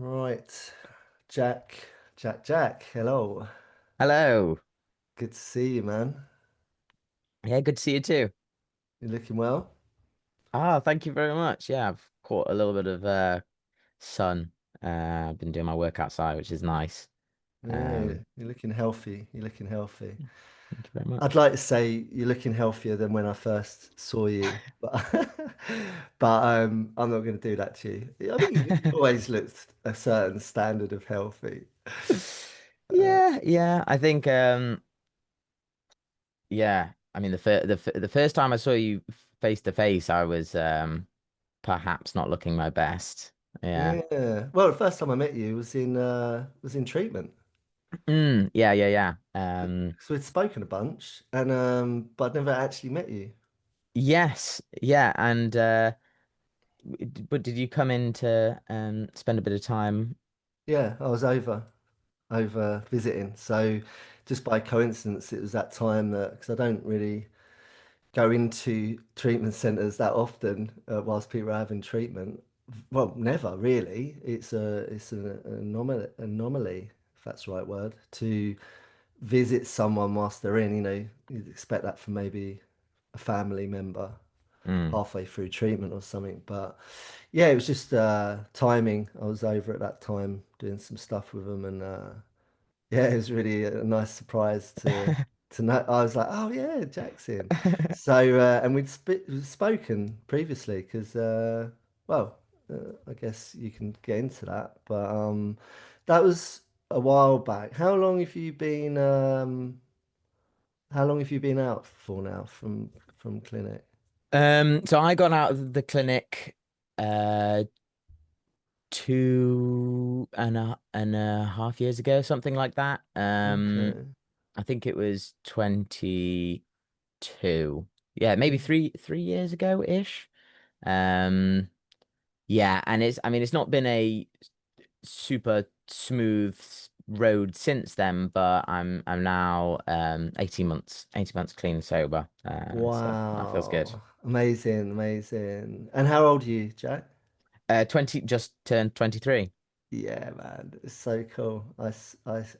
Right, Jack. Hello. Hello. Good to see you, man. Yeah, good to see you too. You looking well? Thank you very much. Yeah, I've caught a little bit of sun. I've been doing my work outside, which is nice. Yeah, Um, you're looking healthy. You're looking healthy. Thank you very I'd much. like to say you're looking healthier than when I first saw you, but I'm not going to do that to you. I think you always looked a certain standard of healthy. Uh, Yeah. I think yeah. I mean the first time I saw you face to face, I was perhaps not looking my best. Yeah. yeah. Well, the first time I met you was in treatment. Yeah. So we'd spoken a bunch, and but I'd never actually met you. Yes. Yeah, and but did you come in to spend a bit of time? Yeah, I was over visiting. So just by coincidence, it was that time that because I don't really go into treatment centres that often whilst people are having treatment. Well, never really. It's an anomaly, if that's the right word, to visit someone whilst they're in. You'd expect that from maybe a family member Mm. halfway through treatment or something. But yeah, it was just timing. I was over at that time doing some stuff with them, and yeah, it was really a nice surprise to know. I was like, oh yeah, Jackson. So and we'd spoken previously because well, I guess you can get into that, but that was a while back. How long have you been out for now from clinic? So I got out of the clinic uh 2.5 years ago, something like that. Okay. I think it was 22. Yeah, maybe three years ago ish. Um, yeah, and I mean it's not been a super smooth road since then, but I'm now 18 months clean and sober. So that feels good. Wow. Amazing, amazing. And how old are you, Jack? 20 just turned 23. Yeah, man, it's so cool. I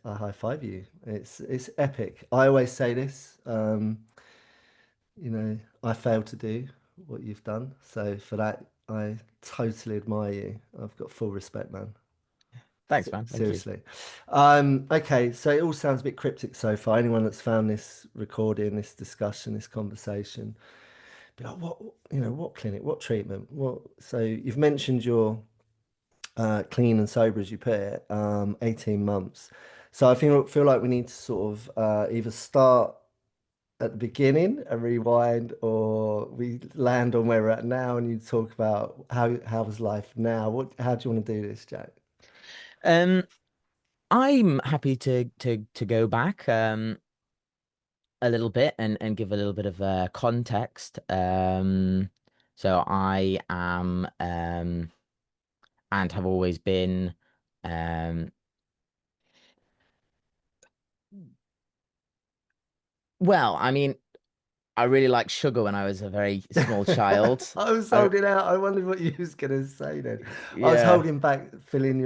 high five you. It's epic. I always say this. I failed to do what you've done. So for that, I totally admire you. I've got full respect, man. Thanks, man. Thank you. Seriously. Okay, so it all sounds a bit cryptic so far. Anyone that's found this recording, this discussion, this conversation, be like, what clinic, what treatment, what? So you've mentioned your clean and sober, as you put it, 18 months. So I feel like we need to sort of either start at the beginning and rewind, or we land on where we're at now, and you talk about how's life now. How do you want to do this, Jack? Um, I'm happy to go back a little bit and give a little bit of context. So I am and have always been um well, I mean, I really liked sugar when I was a very small child. I was I holding out. I wondered what you was gonna say then. I was Yeah. holding back, filling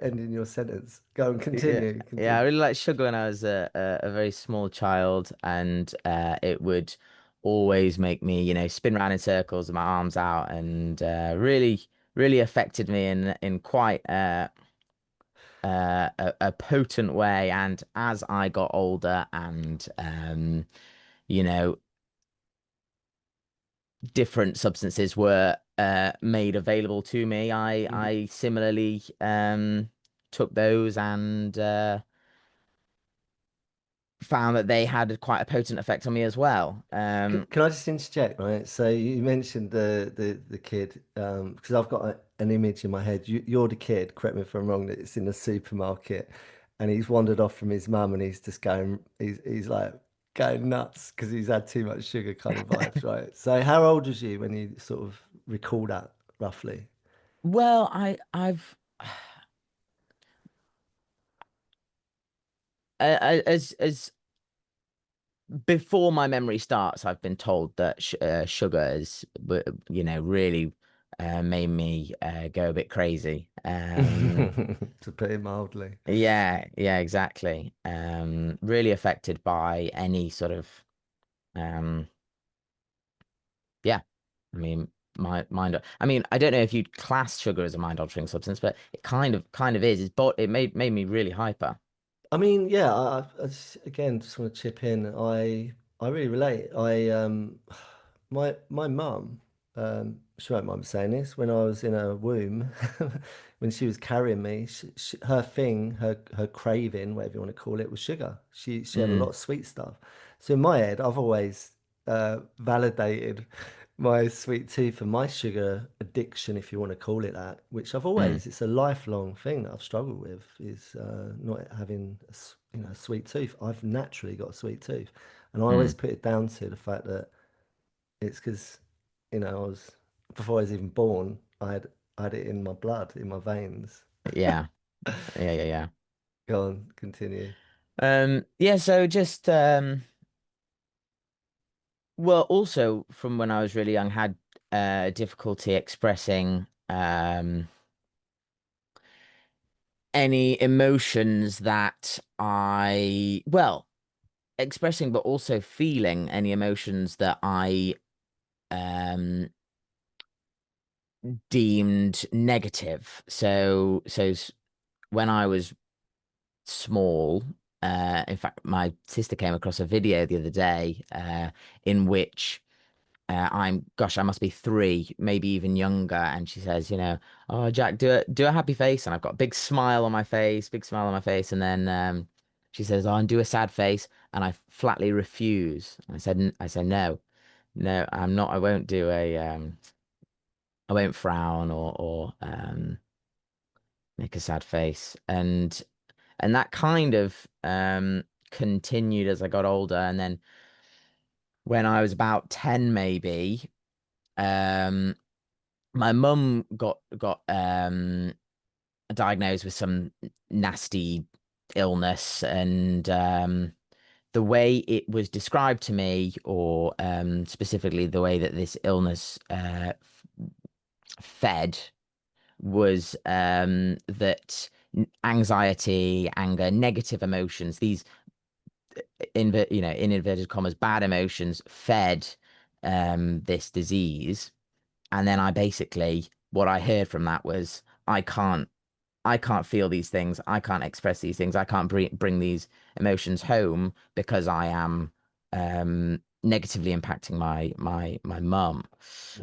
ending your sentence. Go and Yeah, continue, yeah, I continue. really liked sugar when I was a very small child, and it would always make me, spin around in circles with my arms out, and really affected me in quite a potent way. And as I got older, and you know, different substances were made available to me, Mhm. I similarly took those and found that they had quite a potent effect on me as well. Can I just interject, right? So you mentioned the kid, because I've got an image in my head. You're the kid, correct me if I'm wrong, that's in the supermarket, and he's wandered off from his mum, and he's just he's like going nuts because he's had too much sugar, kind of vibes, right? So how old was you when you sort of recall that roughly? Well, I've as before my memory starts, I've been told that sh sugar is, really. made me go a bit crazy. To put it mildly. Yeah, yeah, exactly. Really affected by any sort of um, yeah. I mean, my mind. I mean, I don't know if you'd class sugar as a mind-altering substance, but it kind of is. But it made me really hyper. I mean, yeah, again just want to chip in. I really relate. My mum, she won't mind me saying this, when I was in her womb, when she was carrying me, her thing, her craving, whatever you want to call it, was sugar. She had a lot Mm, of sweet stuff. So in my head, I've always validated my sweet tooth and my sugar addiction, if you want to call it that, which mm, it's a lifelong thing that I've struggled with, is not having a sweet tooth. I've naturally got a sweet tooth, and I always mm. put it down to the fact that it's because, I was, before I was even born, I had it in my blood, in my veins. Yeah, yeah, yeah, yeah. Go on, continue. Yeah. So just well, also from when I was really young, had difficulty expressing any emotions that well, expressing but also feeling any emotions that I um deemed negative. When I was small, in fact, my sister came across a video the other day, in which gosh, I must be 3, maybe even younger. And she says, oh, Jack, do a happy face. And I've got a big smile on my face, big smile on my face. And then she says, oh, and do a sad face. And I flatly refuse. I said, no, no, I'm not. I won't frown or make a sad face. And that kind of continued as I got older. And then when I was about 10, maybe, um, my mum got diagnosed with some nasty illness, and the way it was described to me, or specifically the way that this illness fed, was that anxiety, anger, negative emotions, these in inverted commas, bad emotions fed this disease. And then I basically, what I heard from that was, I can't, I can't feel these things. I can't express these things. I can't bring these emotions home because I am negatively impacting my mum.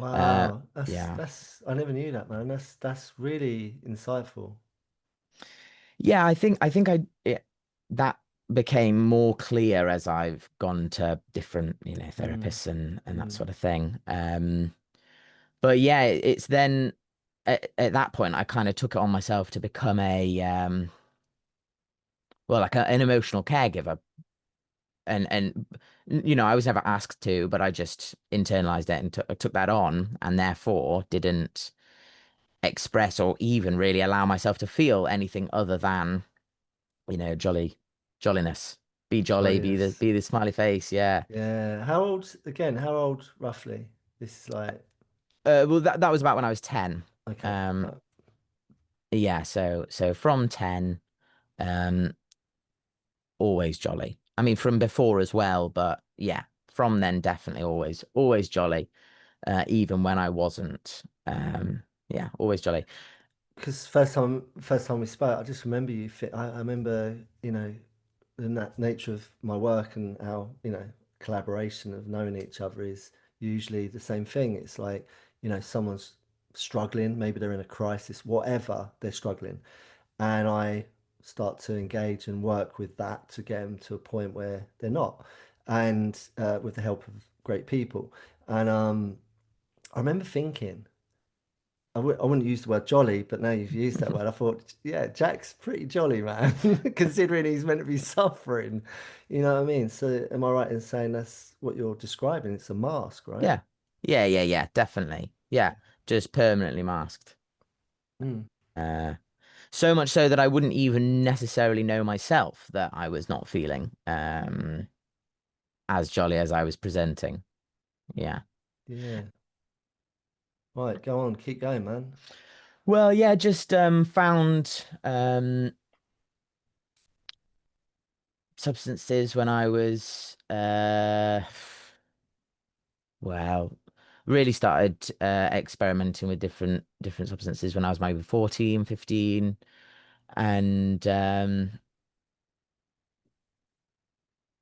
Uh, Wow, yeah, I never knew that, man. That's really insightful. yeah. That became more clear as I've gone to different, Mm, therapists and that mm. sort of thing. But yeah, it's then at that point I kind of took it on myself to become like an emotional caregiver, and I was never asked to, but I just internalized it and took that on, and therefore didn't express or even really allow myself to feel anything other than jolliness. Be jolly, Jolliness. be the smiley face. Yeah. Yeah. How old roughly? This is like, Well, that was about when I was 10. okay. Um, yeah. So from 10, um, always jolly. I mean, from before as well, but yeah, from then definitely always jolly. Even when I wasn't. Yeah, always jolly. Because first time we spoke, I just remember you fit. I remember, the nature of my work and how, collaboration of knowing each other is usually the same thing. It's like, someone's struggling, maybe they're in a crisis, whatever they're struggling. And I start to engage and work with that to get them to a point where they're not. And with the help of great people. And I remember thinking, I wouldn't use the word jolly, but now you've used that word, I thought, yeah, Jack's pretty jolly, man, considering he's meant to be suffering. You know what I mean? So, am I right in saying that's what you're describing? It's a mask, right? Yeah. Yeah, yeah, yeah, definitely. Yeah, just permanently masked. Mm. Uh, so much so that I wouldn't even necessarily know myself that I was not feeling as jolly as I was presenting. Yeah. Yeah. Right, go on, keep going, man. Well, yeah, just found substances when I was well, really started experimenting with different substances when I was maybe 14, 15, and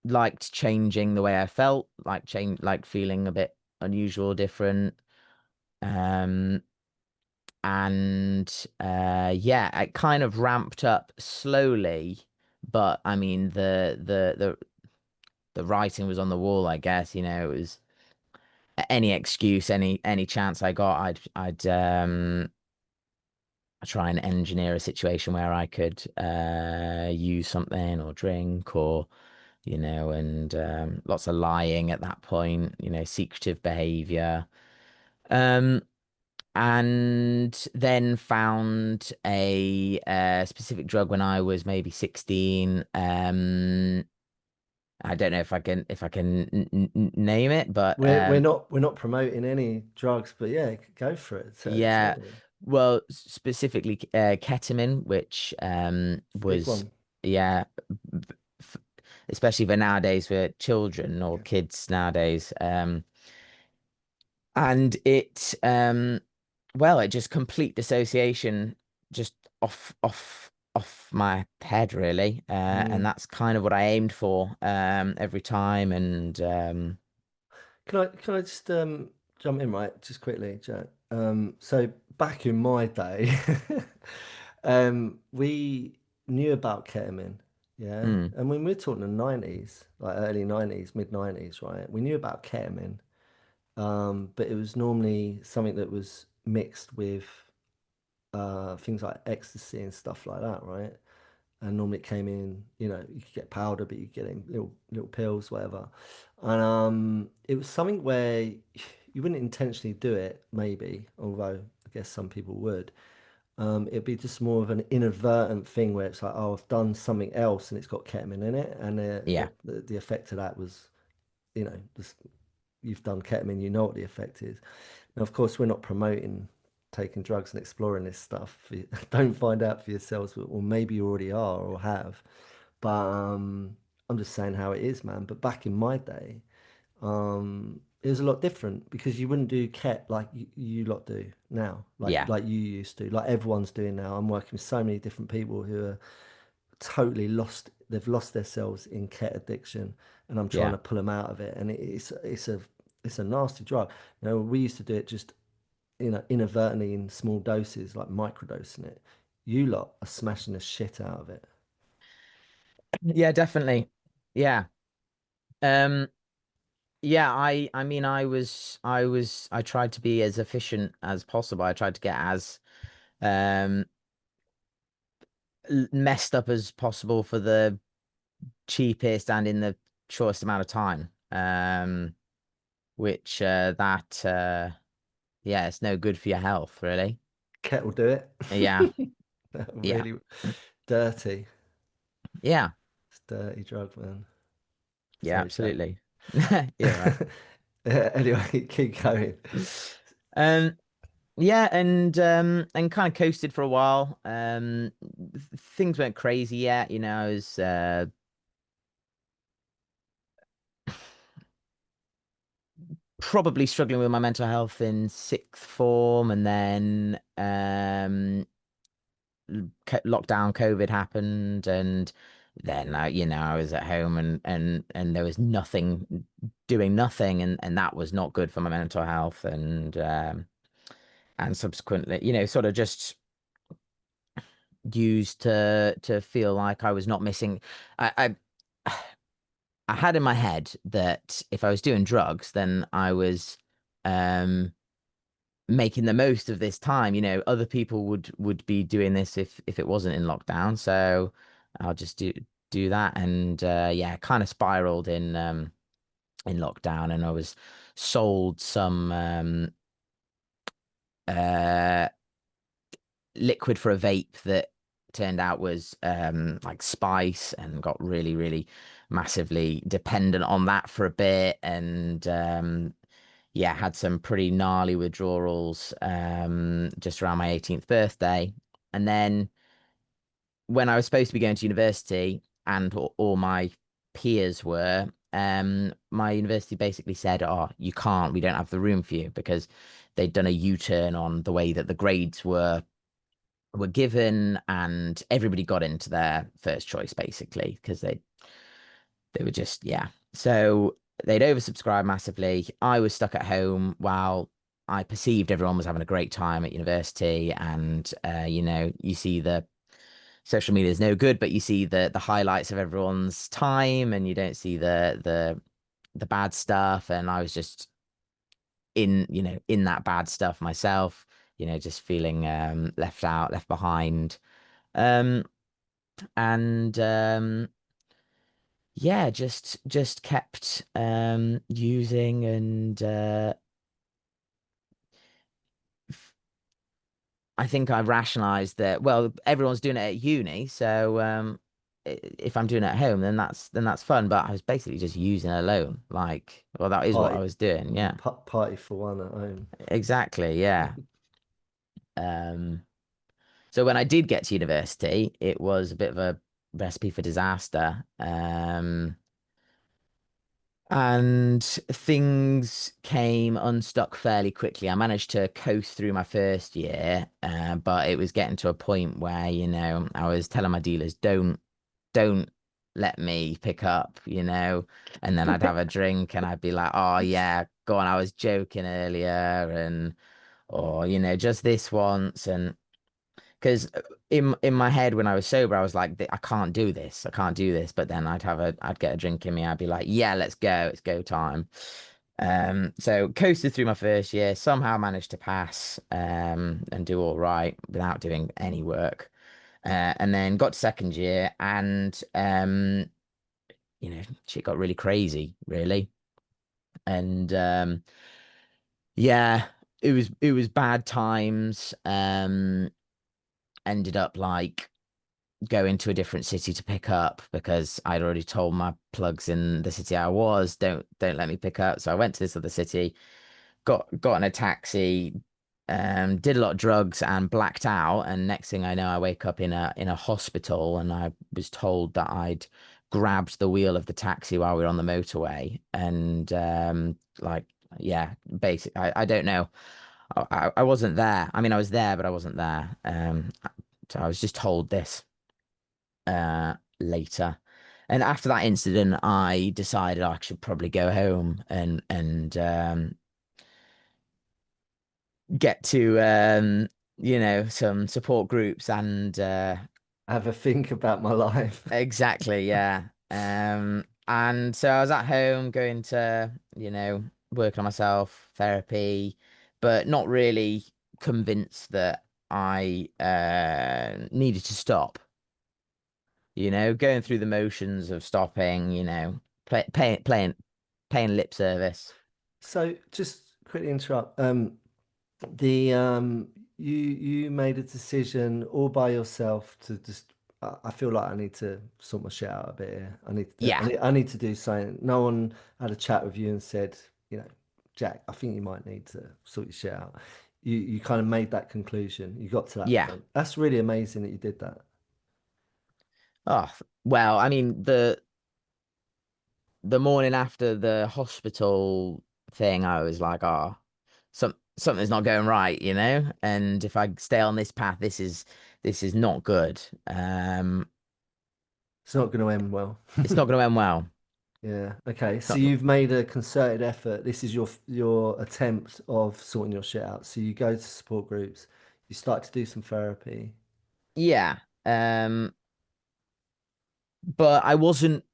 liked changing the way I felt, like feeling a bit unusual, different. Um and yeah, it kind of ramped up slowly, but I mean the writing was on the wall, I guess, it was any excuse, any chance I got, I'd try and engineer a situation where I could use something or drink or and lots of lying at that point, secretive behavior. Um, and then found a specific drug when I was maybe 16. I don't know if I can name it, but We're not promoting any drugs, but yeah, go for it. yeah, Tell me. well, specifically ketamine, which Big was one. yeah, b- f- especially for nowadays for children or Yeah. kids nowadays. And it just complete dissociation, just off my head really, and Mm. that's kind of what I aimed for every time, and Can I just jump in right just quickly, Jack? So back in my day, we knew about ketamine, yeah, mm, and when we're talking the 90s, like early 90s, mid 90s, right? We knew about ketamine, but it was normally something that was mixed with things like ecstasy and stuff like that, right? And normally it came in, you could get powder, but you get it in little pills, whatever. And it was something where you wouldn't intentionally do it, maybe, although I guess some people would. It'd be just more of an inadvertent thing where it's like, oh, I've done something else and it's got ketamine in it, and yeah, the effect of that was, just you've done ketamine, you know what the effect is. Now, of course, we're not promoting taking drugs and exploring this stuff. Don't find out for yourselves, or maybe you already are or have. But I'm just saying how it is, man. But back in my day, it was a lot different because you wouldn't do ket like you lot do now, like yeah, like you used to, like everyone's doing now. I'm working with so many different people who are totally lost. They've lost themselves in ket addiction, and I'm trying yeah. to pull them out of it. And it's a nasty drug. We used to do it just inadvertently in small doses, like microdosing it. You lot are smashing the shit out of it. Yeah, definitely. Yeah. Um, yeah, I mean I tried to be as efficient as possible. I tried to get as um messed up as possible for the cheapest and in the shortest amount of time. Which that yeah, it's no good for your health, really. Kettle do it. Yeah, yeah, Really dirty. yeah, It's dirty drug, man. yeah, Sorry, Jack. absolutely. You're right. Anyway, keep going. Um, yeah, and kind of coasted for a while. Things weren't crazy yet, I was probably struggling with my mental health in sixth form, and then lockdown, COVID happened, and then I was at home, and there was nothing, doing nothing, and that was not good for my mental health, and subsequently, sort of just used to feel like I was not missing. I I had in my head that if I was doing drugs, then I was um making the most of this time. Other people would be doing this if it wasn't in lockdown. So I'll just do that. And yeah, kind of spiraled in lockdown, and I was sold some uh liquid for a vape that turned out was like spice, and got really, really massively dependent on that for a bit. And yeah, had some pretty gnarly withdrawals just around my 18th birthday. And then when I was supposed to be going to university and all my peers were, my university basically said, "Oh, you can't, we don't have the room for you," because they'd done a U-turn on the way that the grades were given, and everybody got into their first choice basically because they were just, yeah. So they'd oversubscribed massively. I was stuck at home while I perceived everyone was having a great time at university, and you see the social media is no good, but you see the highlights of everyone's time, and you don't see the bad stuff. And I was just in that bad stuff myself, just feeling left out, left behind. Um, and yeah, just kept using, and I think I rationalized that, well, everyone's doing it at uni, so if I'm doing it at home, then that's fun. But I was basically just using it alone. Like, well, that is what I Party, was doing. Yeah, party for one at home. exactly. Yeah. Um, so when I did get to university, it was a bit of a recipe for disaster. And things came unstuck fairly quickly. I managed to coast through my first year, but it was getting to a point where, I was telling my dealers, don't let me pick up, and then I'd have a drink and I'd be like, oh yeah, go on, I was joking earlier, and or just this once. And because in my head when I was sober, I was like, I can't do this. I can't do this. But then I'd get a drink in me. I'd be like, yeah, let's go. It's go time. So coasted through my first year, somehow managed to pass, and do all right without doing any work. And then got to second year, and shit got really crazy, really. And yeah, it was bad times. Ended up like going to a different city to pick up because I'd already told my plugs in the city I was, don't let me pick up. So I went to this other city, got in a taxi, did a lot of drugs and blacked out. And next thing I know, I wake up in a hospital, and I was told that I'd grabbed the wheel of the taxi while we were on the motorway. And like, yeah, basically, I don't know. I wasn't there. I mean, I was there, but I wasn't there. So I was just told this later. And after that incident, I decided I should probably go home and get to some support groups and Have a think about my life. exactly, yeah. And so I was at home going to, working on myself, therapy, but not really convinced that I needed to stop. Going through the motions of stopping, paying lip service. So just quickly interrupt. The you made a decision all by yourself to just. I feel like I need to sort my shit out a bit here. I need to. Yeah, I need to do something. No one had a chat with you and said, Jack, I think you might need to sort your shit out. You kind of made that conclusion. You got to that yeah. point. That's really amazing that you did that. Oh, well, I mean, the morning after the hospital thing, I was like, oh, something's not going right, And if I stay on this path, this is not good. It's not going to end well. It's not going to end well. Yeah. Okay. It's So not. you've made a concerted effort. This is your attempt of sorting your shit out. So you go to support groups. You start to do some therapy. Yeah. But I wasn't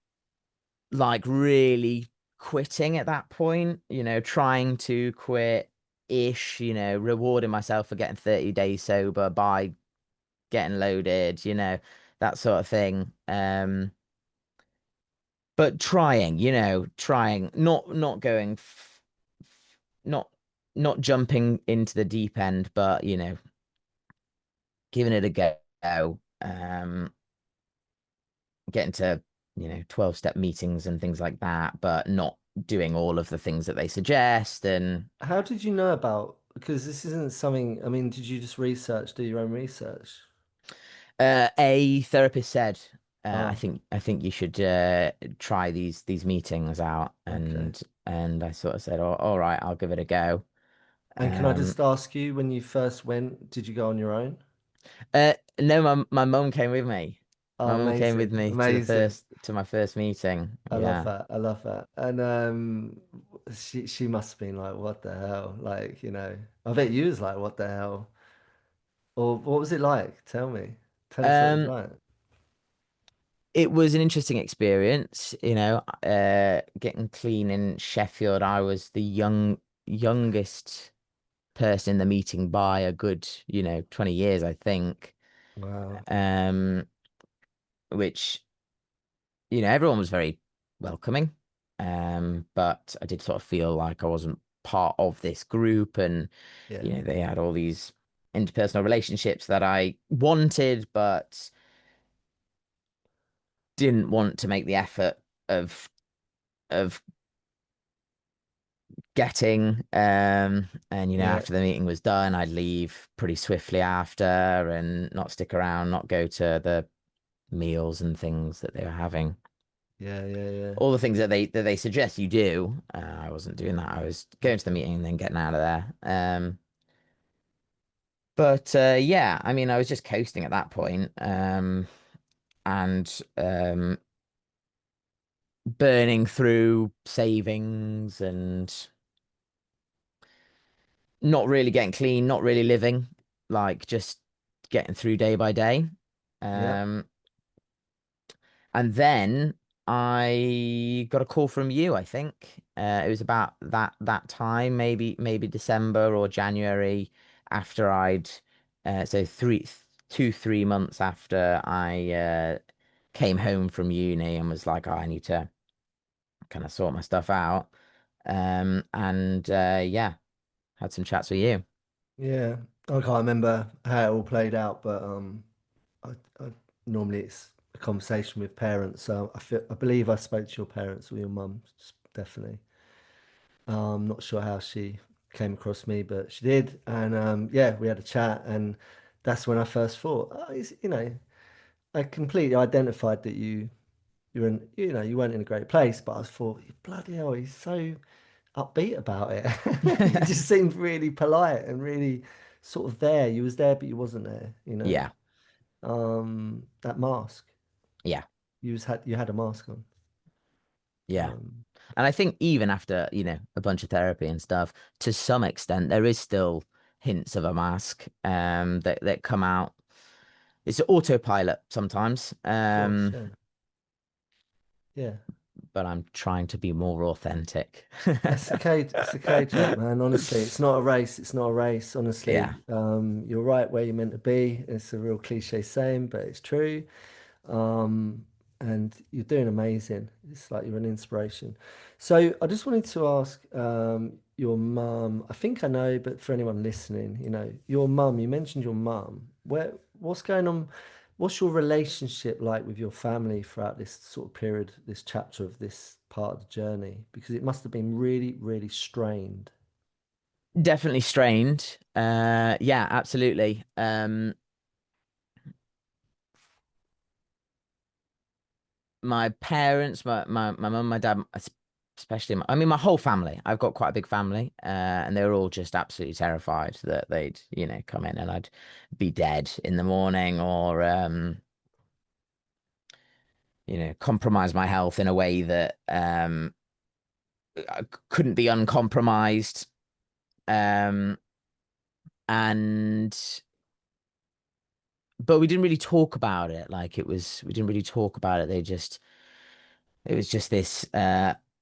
like really quitting at that point, trying to quit ish, rewarding myself for getting 30 days sober by getting loaded, that sort of thing. But trying, not going, not not jumping into the deep end, but giving it a go. Getting to 12-step meetings and things like that, but not doing all of the things that they suggest. And How did you know about? Because this isn't something. I mean, did you just research, do your own research? a therapist said, Oh, I think you should try these meetings out. okay. And I sort of said, oh, all right, I'll give it a go. And can I Um, just ask you, when you first went, did you go on your own? no, my mum came with me. Oh, My mum came with amazing, me to amazing. to my first meeting. I love Yeah. that. I love that. And she must have been like, what the hell? Like, I bet you was like, what the hell? Or what was it like? Tell me. Tell us what it was Um, like. it was an interesting experience, getting clean in Sheffield. I was the youngest person in the meeting by a good, 20 years, I think. Wow. Um, which, everyone was very welcoming. But I did sort of feel like I wasn't part of this group, and, Yeah. they had all these interpersonal relationships that I wanted, but didn't want to make the effort of of getting. And Yeah. after the meeting was done, I'd leave pretty swiftly after and not stick around, not go to the meals and things that they were having. Yeah. Yeah. Yeah. All the things that they suggest you do. I wasn't doing that. I was going to the Okay. meeting and then getting out of there. But yeah, I mean, I was just coasting at that point. And burning through savings and not really getting clean, not really living, like just getting through day by day. Yeah. Um, and then I got a call from you, I think. It was about that time, maybe December or January after I'd so 3 months after I came home from uni and was like, oh, I need to kind of sort my stuff out. And yeah, had some chats with you. Yeah. I can't remember how it all played out, but I normally it's a conversation with parents. So I believe I spoke to your parents or your mum, definitely. I'm not sure how she came across me, but she did, and yeah, we had a chat, and that's when I first thought, oh, I completely identified that you're in, you weren't in a great place, but I thought, bloody hell, he's so upbeat about it. You just seemed really polite and really sort of there. You was there, but you wasn't there, you know. Yeah, That mask, yeah, you had a mask on. yeah. Um, And I think even after, a bunch of therapy and stuff, to some extent, there is still hints of a mask that come out. It's autopilot sometimes. of course, yeah, yeah. But I'm trying to be more authentic. It's okay, Jack, man. Honestly, it's not a race. It's not a race. Yeah, Honestly, you're right where you're meant to be. It's a real cliche saying, but it's true. Um, and you're doing amazing. It's like you're an inspiration. So I just wanted to ask, your mum. I think I know, but for anyone listening, your mum. You mentioned your mum. What's going on? What's your relationship like with your family throughout this sort of period, this chapter of this part of the journey? Because it must have been really, really strained. definitely strained. Yeah, absolutely. My parents, my mum, my dad, especially, I mean, my whole family. I've got quite a big family, and they were all just absolutely terrified that they'd, come in and I'd be dead in the morning, or, compromise my health in a way that I couldn't be uncompromised. Um, and but we didn't really talk about it. Like we didn't really talk about it. It was just this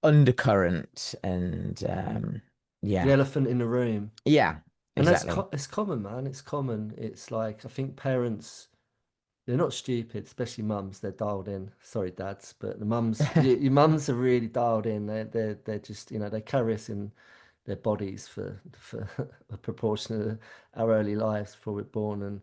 undercurrent, and The yeah. elephant in the room. Yeah, And exactly. it's common, man. It's common. It's like I think parents they're not stupid, especially mums. They're dialed in. Sorry, dads, but the mums, your mums are really dialed in. They're just they carry us in their bodies for a proportion of our early lives before we're born, and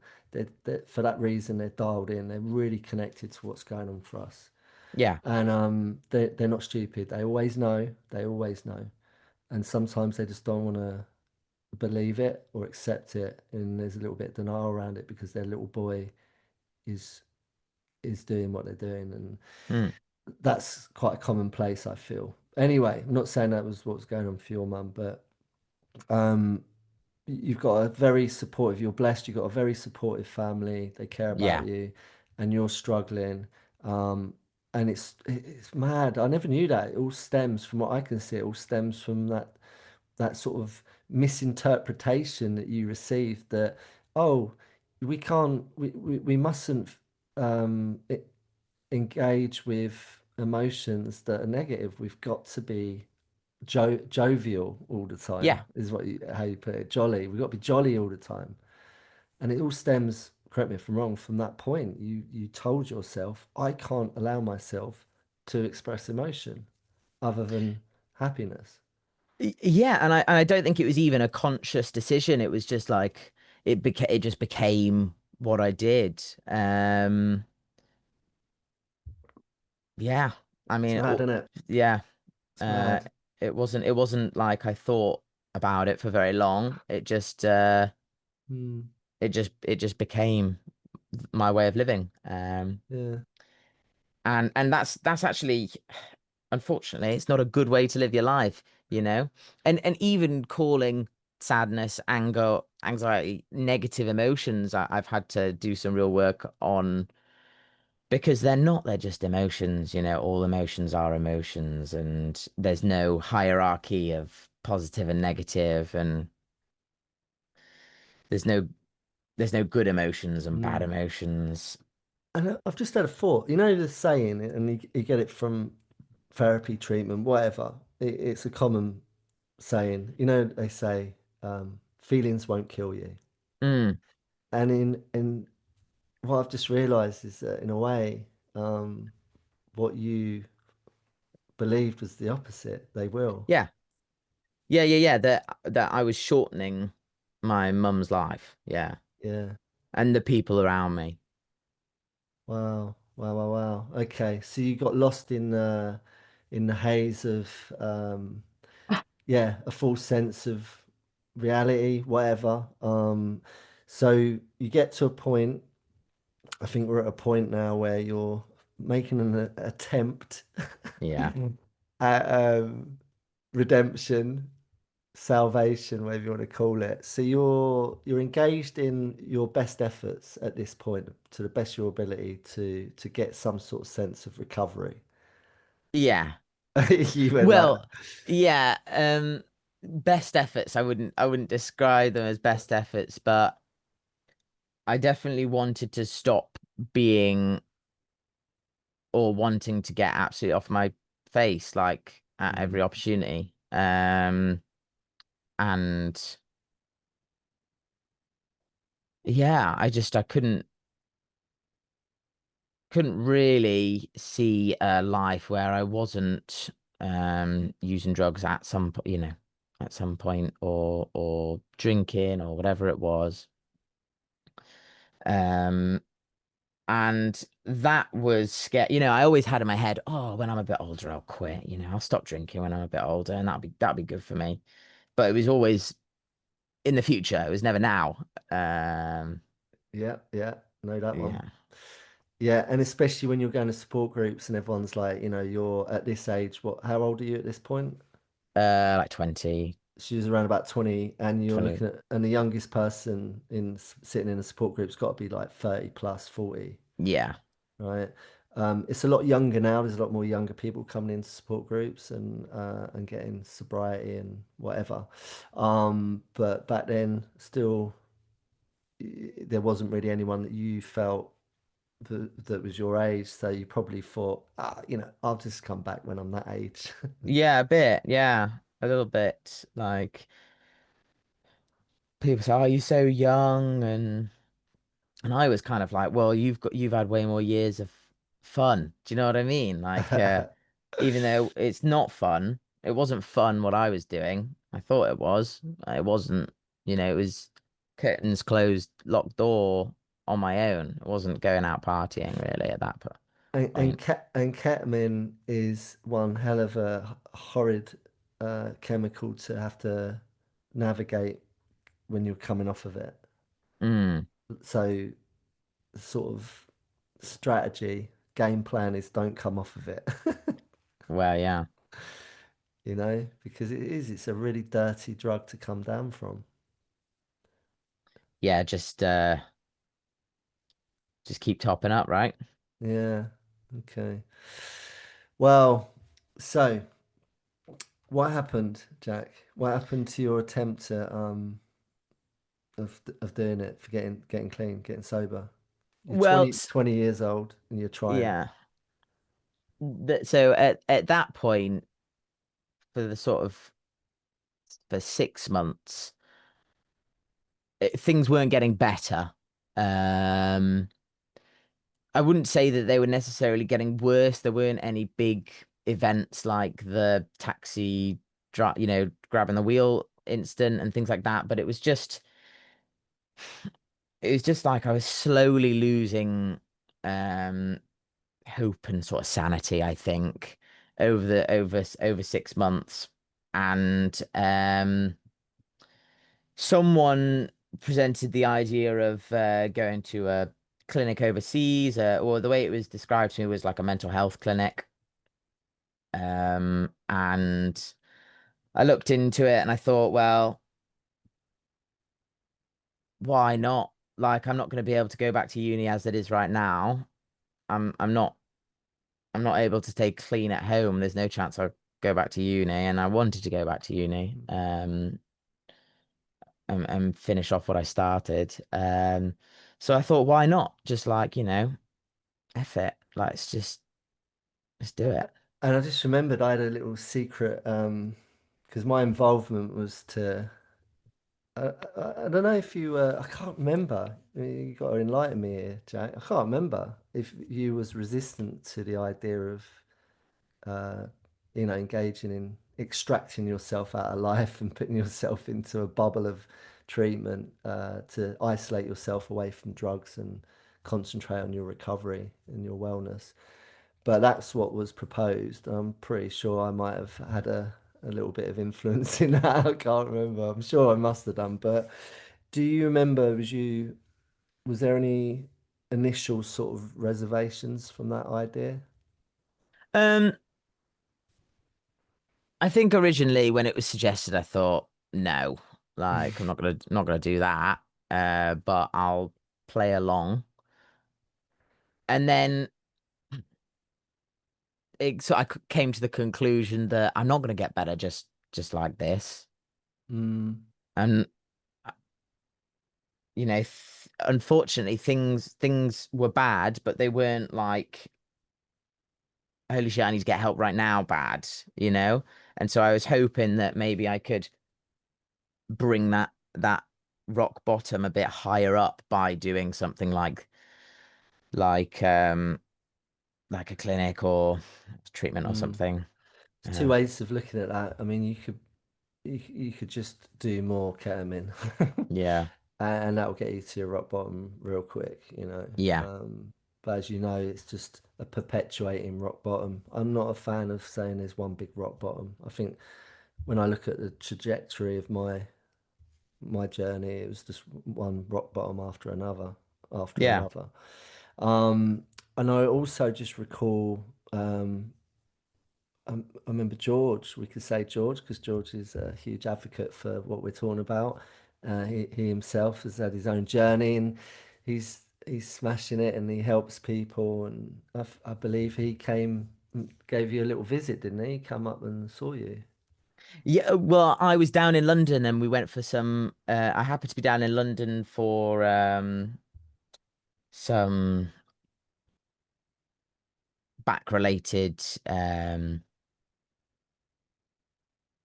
for that reason they're dialed in. They're really connected to what's going on for us. Yeah. And they're not stupid. They always know. They always know. And sometimes they just don't want to believe it or accept it, and there's a little bit of denial around it because their little boy is is doing what they're doing, and Mm. that's quite a commonplace, I feel. Anyway, I'm not saying that was what was going on for your mum, but um, you've got a very supportive, you're blessed, you've got a very supportive family, they care about Yeah. you, and you're struggling. Um, and it's mad. I never knew that. It all stems from what I can see, it all stems from that sort of misinterpretation that you received that, oh, we mustn't um, engage with emotions that are negative. We've got to be jovial all the time, Yeah. is how you put it. Jolly. We've got to be jolly all the time. And it all stems, correct me if I'm wrong, from that point. You told yourself, I can't allow myself to express emotion other than happiness. Yeah, and I don't think it was even a conscious decision. It was just like it just became what I did. Yeah. I It's mean, mad, isn't it? yeah. It's Uh mad. it wasn't like I thought about it for very long. Hmm. It just became my way of living. Yeah. And that's actually, unfortunately, it's not a good way to live your life, you know? And even calling sadness, anger, anxiety, negative emotions, I've had to do some real work on, because they're not, they're just emotions, all emotions are emotions, and there's no hierarchy of positive and negative, and there's no there's no good emotions and bad Hmm. emotions. And I've just had a thought. You know the saying, and you get it from therapy, treatment, whatever. It's a common saying. You know, they say feelings won't kill you. Mm, And in what I've just realised is that in a way, um, what you believed was the opposite. They will. yeah. Yeah. That I was shortening my mum's life. Yeah. Yeah. And the people around me. Wow. Wow. Wow. Wow. Okay. So you got lost in the haze of yeah, a false sense of reality, whatever. So you get to a point, I think we're at a point now where you're making an attempt Yeah. at redemption, salvation, whatever you want to call it. So you're engaged in your best efforts at this point, to the best of your ability to get some sort of sense of recovery. Yeah. You went like, Well, yeah, best efforts. I wouldn't describe them as best efforts, but I definitely wanted to stop being or wanting to get absolutely off my face like at every mm, opportunity. And yeah, I couldn't really see a life where I wasn't using drugs at at some point, or drinking or whatever it was. Um and that was scary. I always had in my head, oh, when I'm a bit older, I'll quit, I'll stop drinking when I'm a bit older, and that'd be good for me. But it was always in the future. It was never now. yeah, yeah, know that one. Yeah. Yeah, and especially when you're going to support groups and everyone's like, you're at this age, how old are you at this point? Like 20, She was around about 20, and you're 20. looking at, and the youngest person sitting in a support group's got to be like 30 plus 40, Yeah. right? It's a lot younger now. There's a lot more younger people coming into support groups and getting sobriety and whatever. But back then, still, there wasn't really anyone that you felt that was your age, so you probably thought, I'll just come back when I'm that age. Yeah, a bit. Yeah, a little bit. Like, people say, "Oh, you're so young," and I was kind of like, "Well, you've had way more years of fun." Do you know what I mean? Like, even though it's not fun, it wasn't fun what I was doing. I thought it was. It wasn't. It was curtains closed, locked door on my own. It wasn't going out partying really at that point. And point. ketamine is one hell of a horrid chemical to have to navigate when you're coming off of it. Mm, So, sort of strategy, game plan is don't come off of it, well, yeah, because it's a really dirty drug to come down from. yeah, just keep topping up, right? Yeah. Okay. Well, so what happened, Jack? What happened to your attempt of doing it, for getting clean, getting sober? You're Well, 20 years old and you're trying. yeah. So at that point, for the sort of for 6 months, things weren't getting better. Um, I wouldn't say that they were necessarily getting worse. There weren't any big events like the taxi drive, grabbing the wheel incident and things like that. But it was just like I was slowly losing um hope and sort of sanity, I think, over 6 months. And someone presented the idea of going to a clinic overseas, or the way it was described to me was like a mental health clinic. And I looked into it and I thought, well, why not? Like, I'm not going to be able to go back to uni as it is right now. I'm not able to stay clean at home. There's no chance I'll go back to uni, and I wanted to go back to uni. And finish off what I started. So I thought, why not? Just like, F it. Like, let's do it. And I just remembered I had a little secret, because my involvement was to. I don't know if you. I can't remember. You got to enlighten me here, Jack. I can't remember if you was resistant to the idea of, uh, engaging in extracting yourself out of life and putting yourself into a bubble of treatment, to isolate yourself away from drugs and concentrate on your recovery and your wellness. But that's what was proposed. I'm pretty sure I might have had a little bit of influence in that. I can't remember. I'm sure I must have done. But do you remember, was there any initial sort of reservations from that idea? Um, I think originally when it was suggested, I thought, no, like I'm not gonna do that. But I'll play along. And then I came to the conclusion that I'm not gonna get better just like this. Mm, And unfortunately, things were bad, but they weren't like, holy shit, I need to get help right now, bad, you know? And so I was hoping that maybe I could bring that rock bottom a bit higher up by doing something like um like a clinic or treatment or mm. something. There's two Uh, ways of looking at that. I mean, you could just do more ketamine, yeah, and that will get you to your rock bottom real quick, yeah, But as you know, it's just a perpetuating rock bottom. I'm not a fan of saying there's one big rock bottom. I think when I look at the trajectory of my journey, it was just one rock bottom after another, after yeah. another. Um, and I also just recall, I remember George. We could say George because George is a huge advocate for what we're talking about. He himself has had his own journey, and he's smashing it, and he helps people. And I believe he came, gave you a little visit, didn't he? Come up and saw you. Yeah, well, I was down in London and we went for some I happened to be down in London for some back related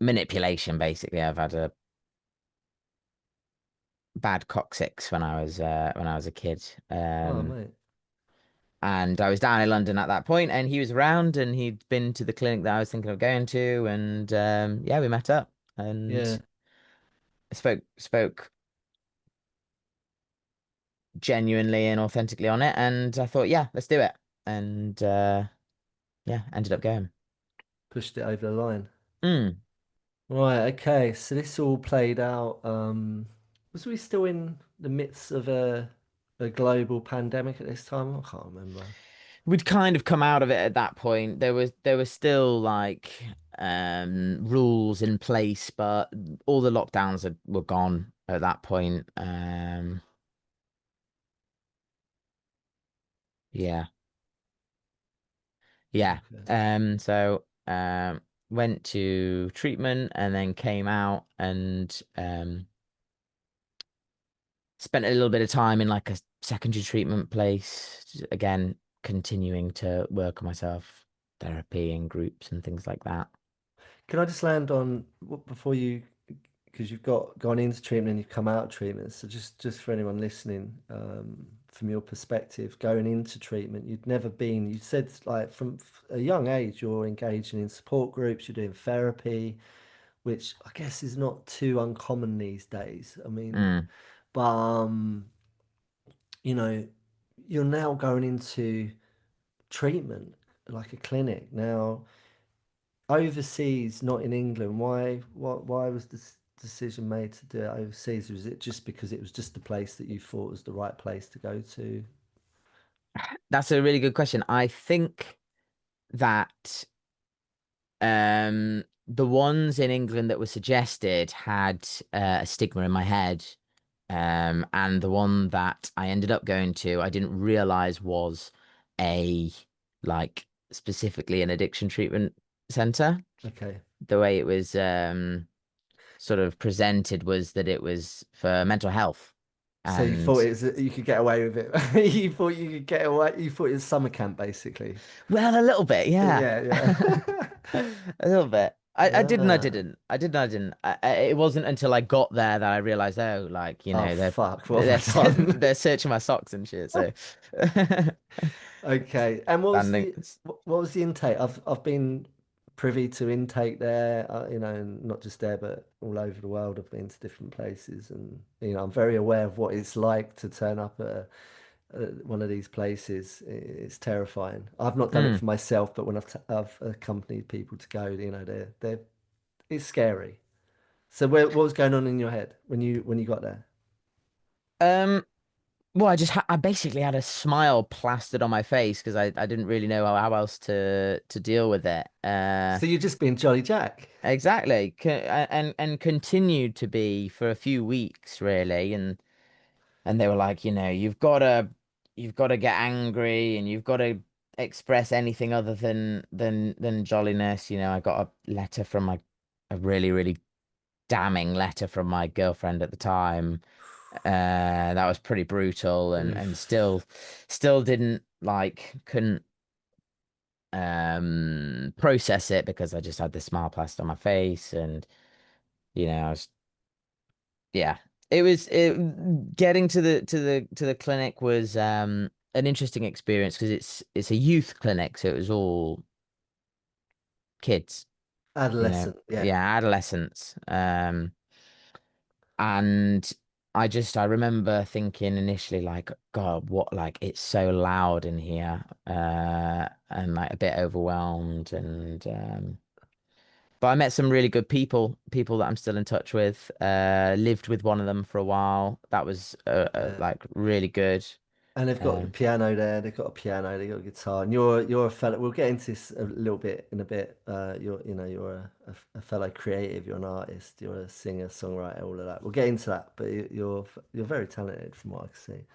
manipulation basically. I've had a bad coccyx when I was a kid. Oh, mate. And I was down in London at that point and he was around and he'd been to the clinic that I was thinking of going to, and yeah, we met up Yeah. and spoke genuinely and authentically on it, and I thought, yeah, let's do it. and yeah, ended up going. Pushed it over the line. Mm. Right, okay. So this all played out. Was we still in the midst of a global pandemic at this time? I can't remember. We'd kind of come out of it at that point. There was still like rules in place, but all the lockdowns were gone at that point. Yeah. Yeah. Okay. Went to treatment and then came out and spent a little bit of time in like a secondary treatment place. Again, continuing to work on myself, therapy and groups and things like that. Can I just land on before you, because you've got gone into treatment and you've come out of treatment. So just for anyone listening, from your perspective, going into treatment, you'd never been. You said like from a young age, you're engaging in support groups, you're doing therapy, which I guess is not too uncommon these days. I mean, Mm. but you know, you're now going into treatment like a clinic now overseas, not in England. Why was this decision made to do it overseas? Was it just because it was just the place that you thought was the right place to go to? That's a really good question. I think that the ones in England that were suggested had a stigma in my head. And the one that I ended up going to, I didn't realize was a like specifically an addiction treatment center. Okay. The way it was sort of presented was that it was for mental health. So you thought And it was, you could get away with it. You thought you could get away. You thought it was summer camp, basically. well, a little bit, yeah. Yeah, yeah. A little bit. I did and I Ah. didn't. I did and I didn't. It wasn't until I got there that I realized, oh, like, Oh fuck! What they're have I done? they're searching my socks and shit. So Okay. And standing. what was the intake? I've been privy to intake there, and not just there, but all over the world. I've been to different places, and I'm very aware of what it's like to turn up at one of these places. It's terrifying. I've not done it Mm. for myself, but when I've accompanied people to go, they're it's scary. So what was going on in your head when you got there? Um. Well, I basically had a smile plastered on my face because I didn't really know how else to deal with it. So you're just being Jolly Jack. Exactly. And continued to be for a few weeks really, and they were like, you've got to get angry and you've got to express anything other than jolliness. I got a letter from a really, really damning letter from my girlfriend at the time. That was pretty brutal and Oof. still didn't couldn't process it because I just had this smile plastered on my face and I was yeah, getting to the clinic was an interesting experience because it's a youth clinic, so it was all kids, Adolescent, yeah. yeah, adolescents. And I remember thinking initially like, God, what like it's so loud in here, and like a bit overwhelmed and but I met some really good people that I'm still in touch with. Lived with one of them for a while. That was Yeah. like really good. And they've got the Um, piano there. They've got a piano. They've got a guitar. And you're a fellow. We'll get into this a little bit in a bit. You're a fellow creative. You're an artist. You're a singer, songwriter, all of that. We'll get into that. But you're very talented from what I can see.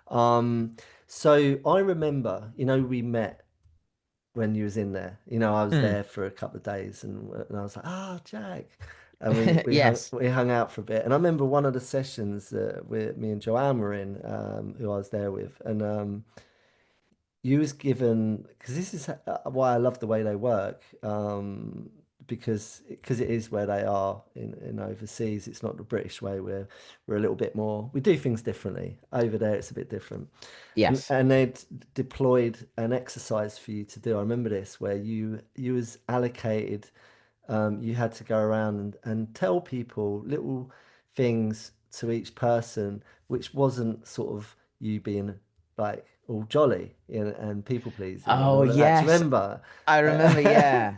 Um, so I remember, we met when you was in there. I was mm, there for a couple of days, and I was like, Jack, and we hung yes. we hung out for a bit. And I remember one of the sessions with me and Joanne were in, who I was there with, and you was given because this is why I love the way they work. Because it is where they are in overseas. It's not the British way. We're a little bit more. We do things differently. Over there, it's a bit different. And Yes. and they'd deployed an exercise for you to do. I remember this where you was allocated. You had to go around and tell people little things to each person, which wasn't sort of you being like all jolly and people pleasing and Oh all of that. Do you yes, remember? I remember. Yeah.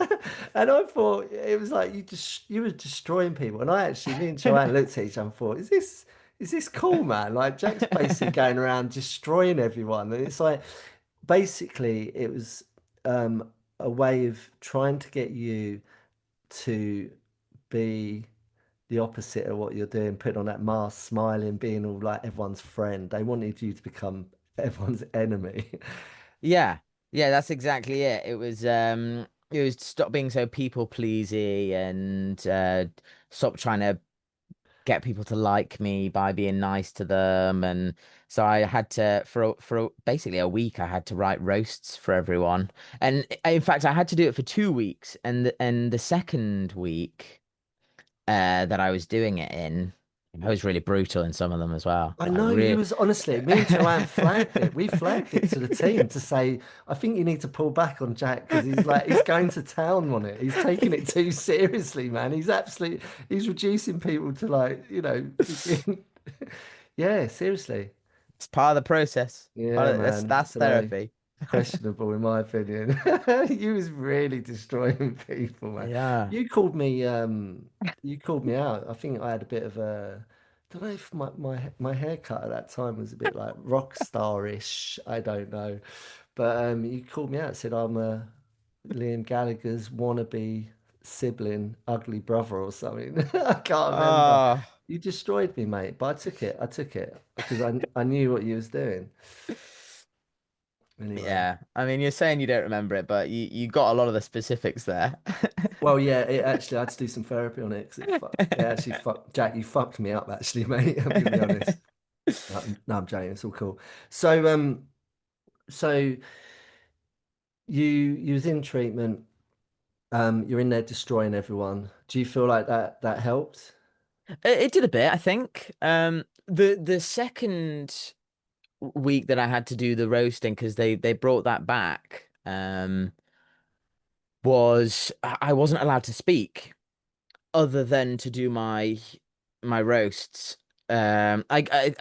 And I thought it was like you were destroying people. And me and Joanne looked at each other and thought, is this cool, man? Like Jack's basically going around destroying everyone. And it's like basically it was a way of trying to get you to be the opposite of what you're doing, putting on that mask, smiling, being all like everyone's friend. They wanted you to become everyone's enemy. Yeah, yeah, that's exactly it. It was stop being so people pleasy and stop trying to get people to like me by being nice to them. And so I had to basically a week I had to write roasts for everyone. And in fact I had to do it for 2 weeks. And the second week that I was doing it in, I was really brutal in some of them as well. I Like know you really. was honestly, me and Joanne flagged it. We flagged it to the team to say, I think you need to pull back on Jack because he's going to town on it. He's taking it too seriously, man. He's reducing people to yeah, seriously. It's part of the process. Yeah, man. That's Don't know. therapy. Questionable in my opinion. You was really destroying people, man. Yeah. You called me you called me out. I think I had a bit of a don't know if my haircut at that time was a bit like rock star-ish. I don't know. But you called me out, said I'm a Liam Gallagher's wannabe sibling, ugly brother or something. I can't remember. Oh, You destroyed me, mate, but I took it. I took it because I knew what you was doing. Anyway. yeah. I mean, you're saying you don't remember it, but you got a lot of the specifics there. Well, yeah, it actually, I had to do some therapy on it because it actually fucked, Jack, you fucked me up actually, mate. I'm gonna be honest. No, I'm joking. It's all cool. So, so you was in treatment. You're in there destroying everyone. Do you feel like that helped? It did a bit, I think. The second week that I had to do the roasting because they brought that back, was I wasn't allowed to speak other than to do my roasts. I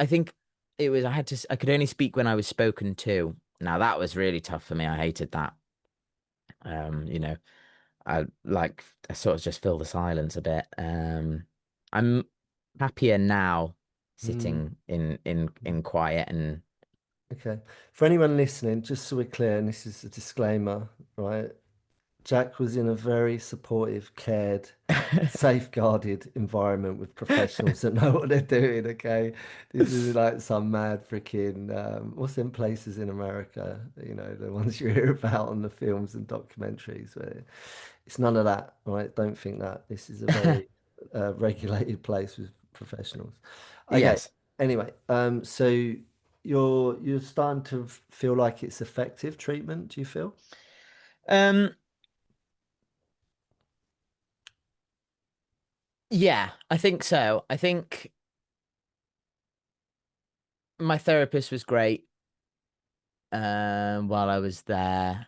think it was I could only speak when I was spoken to. Now that was really tough for me. I hated that. You know, I sort of just fill the silence a bit. I'm happier now Mm, sitting in quiet and okay. For anyone listening, just so we're clear, and this is a disclaimer, right? Jack was in a very supportive, cared, safeguarded environment with professionals that know what they're doing. Okay, this is like some mad freaking what's them places in America? You know, the ones you hear about on the films and documentaries. Where it's none of that, right? Don't think that. This is a very regulated place with professionals. Okay. yes. Anyway, so you're starting to feel like it's effective treatment. Do you feel? Um, yeah, I think so. I think my therapist was great while I was there.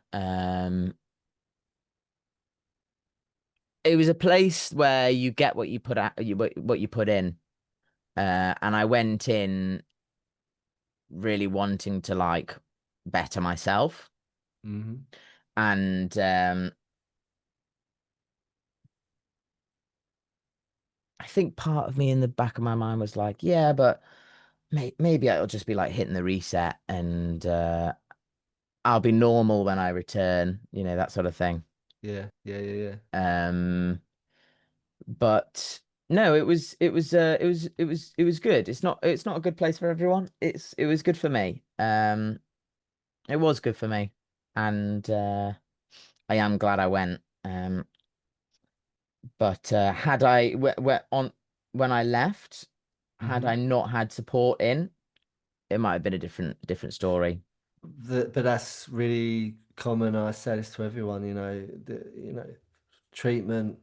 It was a place where you get what you put out, what you put in. And I went in really wanting to like better myself. Hmm. And I think part of me in the back of my mind was like, yeah, but maybe it'll just be like hitting the reset and I'll be normal when I return, that sort of thing. Yeah, yeah, yeah, yeah. Um, but no, it was good. It's not a good place for everyone. It was good for me. It was good for me. And I am glad I went. But had I on when I left, had Hmm. I not had support in, it might have been a different story. But that's really common. I say this to everyone, treatment,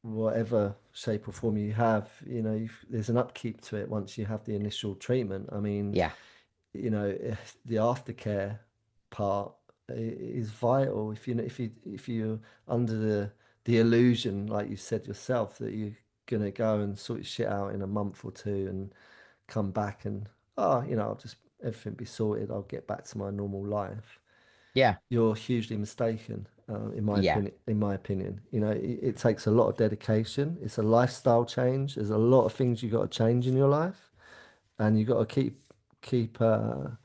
whatever shape or form you have, there's an upkeep to it once you have the initial treatment. I mean, Yeah. the aftercare part is vital. If you're under the illusion, like you said yourself, that you're gonna go and sort your shit out in a month or two and come back and I'll just everything be sorted, I'll get back to my normal life. Yeah. You're hugely mistaken, in my Yeah. opinion. In my opinion, it takes a lot of dedication. It's a lifestyle change. There's a lot of things you got to change in your life, and you got to keep a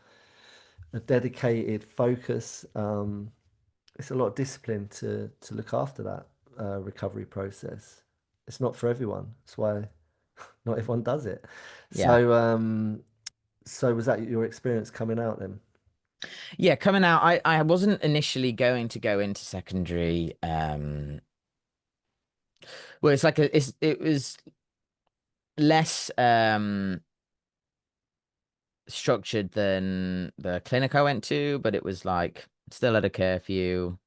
dedicated focus. It's a lot of discipline to look after that recovery process. It's not for everyone. That's why not everyone does it. Yeah. So was that your experience coming out then? Yeah, coming out, I wasn't initially going to go into secondary. Well, it's like it was less structured than the clinic I went to, but it was like still at a curfew,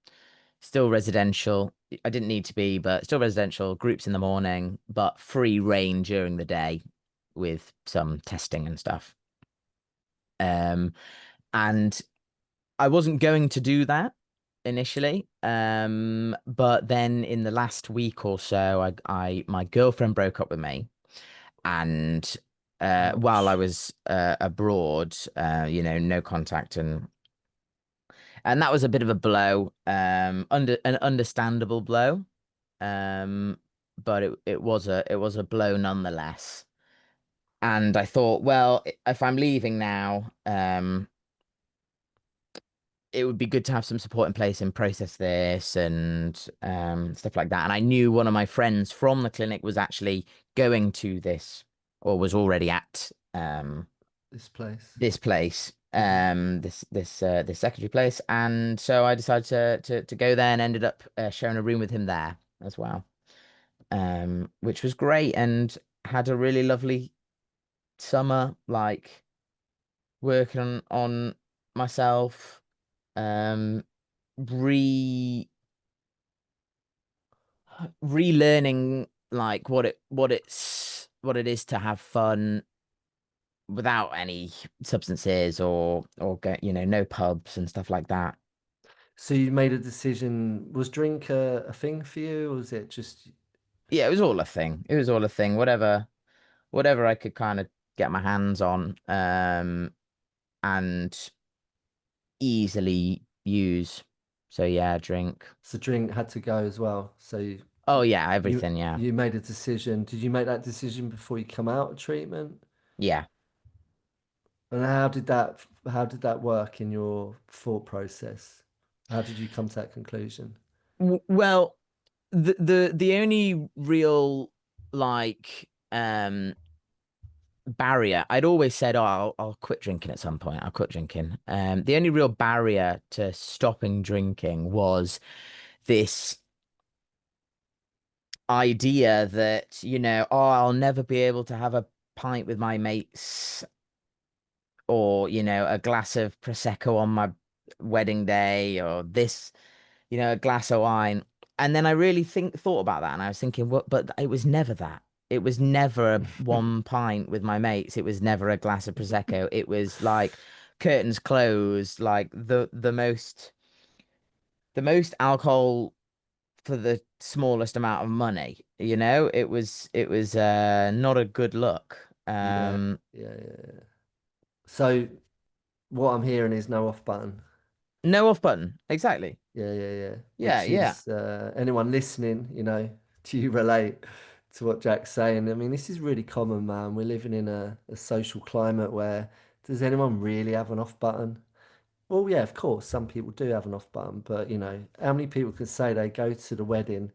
still residential. I didn't need to be, but still residential, groups in the morning, but free reign during the day with some testing and stuff. Um, and I wasn't going to do that initially. But then in the last week or so, my girlfriend broke up with me, and while I Ouch. was abroad, no contact, and that was a bit of a blow, under an understandable blow, um, but it was a blow nonetheless. And I thought, well, if I'm leaving now, it would be good to have some support in place and process this and stuff like that. And I knew one of my friends from the clinic was actually going to this or was already at This place. this place, Hmm. this secondary place, and so I decided to go there and ended up sharing a room with him there as well, which was great and had a really lovely summer, like working on myself, um, re relearning like what it is to have fun without any substances or no pubs and stuff like that. So you made a decision. Was drink a thing for you, or was it just Yeah, it was all a thing. It was all a thing. Whatever I could kind of get my hands on, and easily use. So yeah, drink. so drink had to go as well? So Oh yeah, you everything. Yeah, you made a decision. Did you make that decision before you come out of treatment? yeah. And how did that work in your thought process? How did you come to that conclusion? Well, the only real like barrier, I'd always said, oh, I'll quit drinking at some point. I'll quit drinking. The only real barrier to stopping drinking was this idea that, oh, I'll never be able to have a pint with my mates or, a glass of Prosecco on my wedding day or this, a glass of wine. And then I really thought about that and I was thinking, what, but it was never that. It was never one pint with my mates. It was never a glass of Prosecco. It was like curtains closed, like the most alcohol for the smallest amount of money. It was not a good look. Yeah, yeah. So what I'm hearing is no off button. No off button. Exactly. Yeah. Yeah, Which yeah. is anyone listening, do you relate to what Jack's saying? I mean, this is really common, man. We're living in a social climate where does anyone really have an off button? Well, yeah, of course, some people do have an off button, but how many people can say they go to the wedding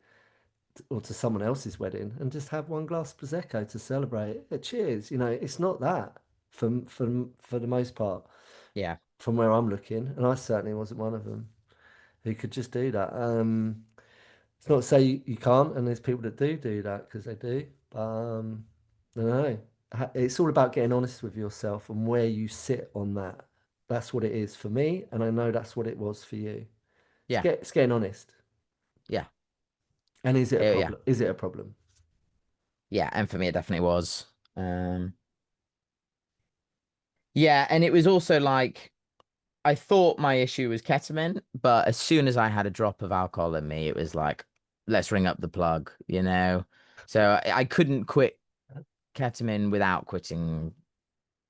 or to someone else's wedding and just have one glass of prosecco to celebrate? Cheers. It's not that for the most part Yeah. from where I'm looking, and I certainly wasn't one of them who could just do that. It's not to say you can't, and there's people that do that because they do. But I don't know. It's all about getting honest with yourself and where you sit on that. That's what it is for me, and I know that's what it was for you. Yeah. It's getting honest. Yeah. And is it a Yeah. problem? Is it a problem? Yeah. And for me, it definitely was. Yeah. And it was also like, I thought my issue was ketamine, but as soon as I had a drop of alcohol in me, it was like, let's ring up the plug. So I couldn't quit ketamine without quitting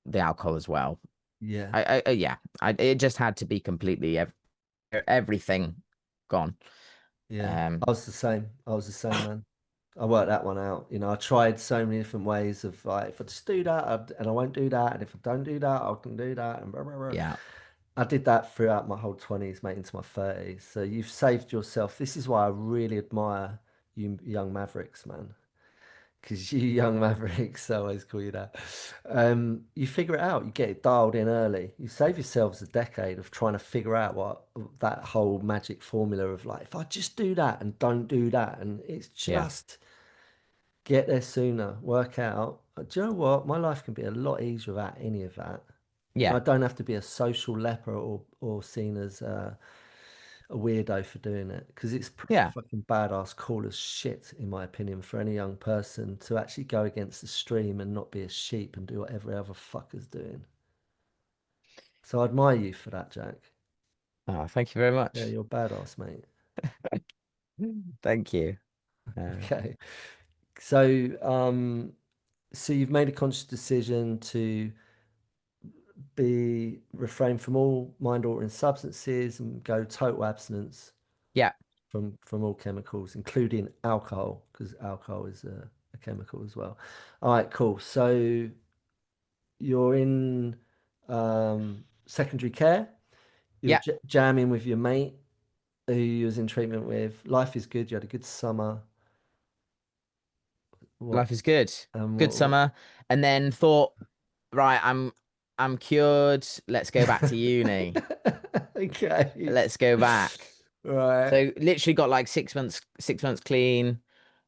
the alcohol as well. Yeah, Yeah, it just had to be completely everything gone. yeah. I Um, was the same. I was the same, man. I worked that one out. You know, I tried so many different ways of like, if I just do that, and I won't do that, and if I don't do that, I can do that, and blah, blah, blah. yeah, I did that throughout my whole 20s, mate, into my 30s. So you've saved yourself. This is why I really admire you young mavericks, man. Because you young mavericks, I always call you that. You figure it out. You get it dialed in early. You save yourselves a decade of trying to figure out what that whole magic formula of like, if I just do that and don't do that, and it's yeah, just get there sooner, work out. Do you know what? My life can be a lot easier without any of that. yeah, I don't have to be a social leper or seen as a weirdo for doing it because it's yeah. fucking badass, cool as shit, in my opinion, for any young person to actually go against the stream and not be a sheep and do what every other fucker's doing. So I admire you for that, Jack. Oh, thank you very Yeah, much. you're badass, mate. Thank you. Okay. So, so you've made a conscious decision to be refrain from all mind-altering substances and go total abstinence Yeah, from all chemicals, including alcohol, because alcohol is a chemical as well. All right, cool. So you're in secondary care. You're yeah. jamming with your mate who you was in treatment with. Life is good. You had a good summer. What? Life is good. Good What? summer. And then thought, right, I'm cured. Let's go back to uni. Okay. Let's go back. Right. So literally got like 6 months, 6 months clean,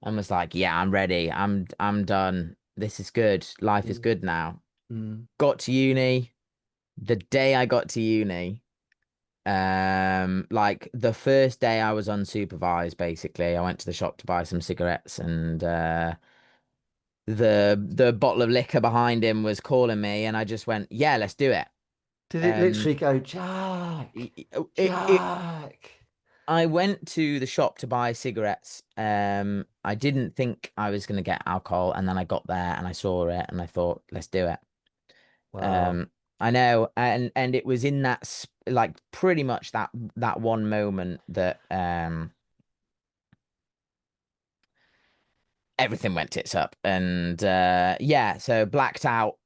and was like, yeah, I'm ready. I'm done. This is good. Life is Mm, good now. mm. Got to uni. The day I got to uni, like the first day I was unsupervised, basically, I went to the shop to buy some cigarettes, and the bottle of liquor behind him was calling me, and I just went, yeah, let's do it. Did it And literally go, Jack? it Jack. I went to the shop to buy cigarettes. I didn't think I was gonna get alcohol, and then I got there and I saw it, and I thought, let's do it. Wow. Um, I know, and it was in that like pretty much that one moment that everything went tits up, and yeah, so blacked out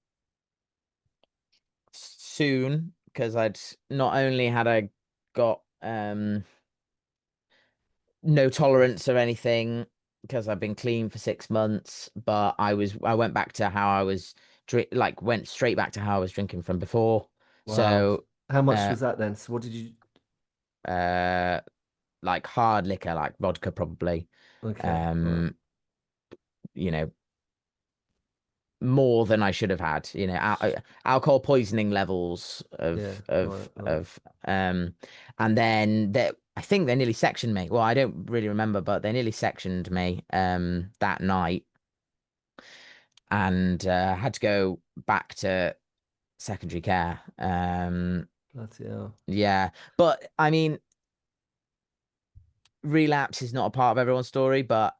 soon because I'd not only had I got no tolerance or anything because I've been clean for 6 months, but I went back to how I was like went straight back to how I was drinking from before. Wow. So How much uh was that then? So what did you? uh like hard liquor, like vodka probably. Okay. All right. Um, you know, more than I should have had, alcohol poisoning levels Yeah. Right. Right. and then I think they nearly sectioned me. Well, I don't really remember, but they nearly sectioned me that night and had to go back to secondary care. Bloody hell. Yeah, but I mean, relapse is not a part of everyone's story, but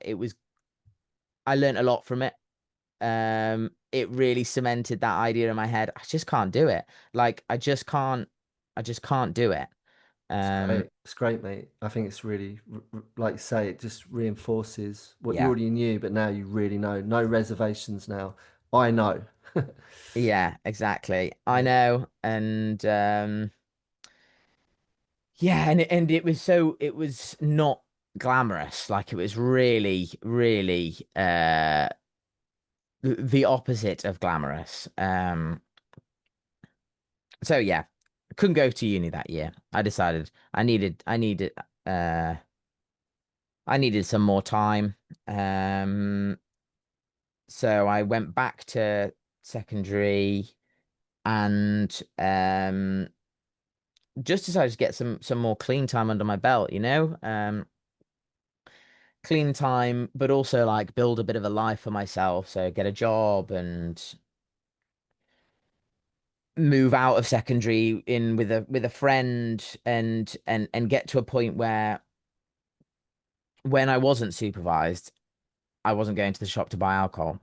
I learned a lot from it. It really cemented that idea in my head. I just can't do it. Like I just can't do it. It's Um, great. It's great, mate. I think it's really, like you say, it just reinforces what you yeah, already knew, but now you really know. No reservations now. I know. yeah, exactly. I Yeah. know. And yeah, and it was not glamorous. Like it was really, really the opposite of glamorous. So yeah, couldn't go to uni that year. I decided uh I needed some more time. Um, so I went back to secondary and just decided to get some more clean time under my belt, clean time, but also like build a bit of a life for myself. So get a job and move out of secondary in with a friend and get to a point where when I wasn't supervised, I wasn't going to the shop to buy alcohol.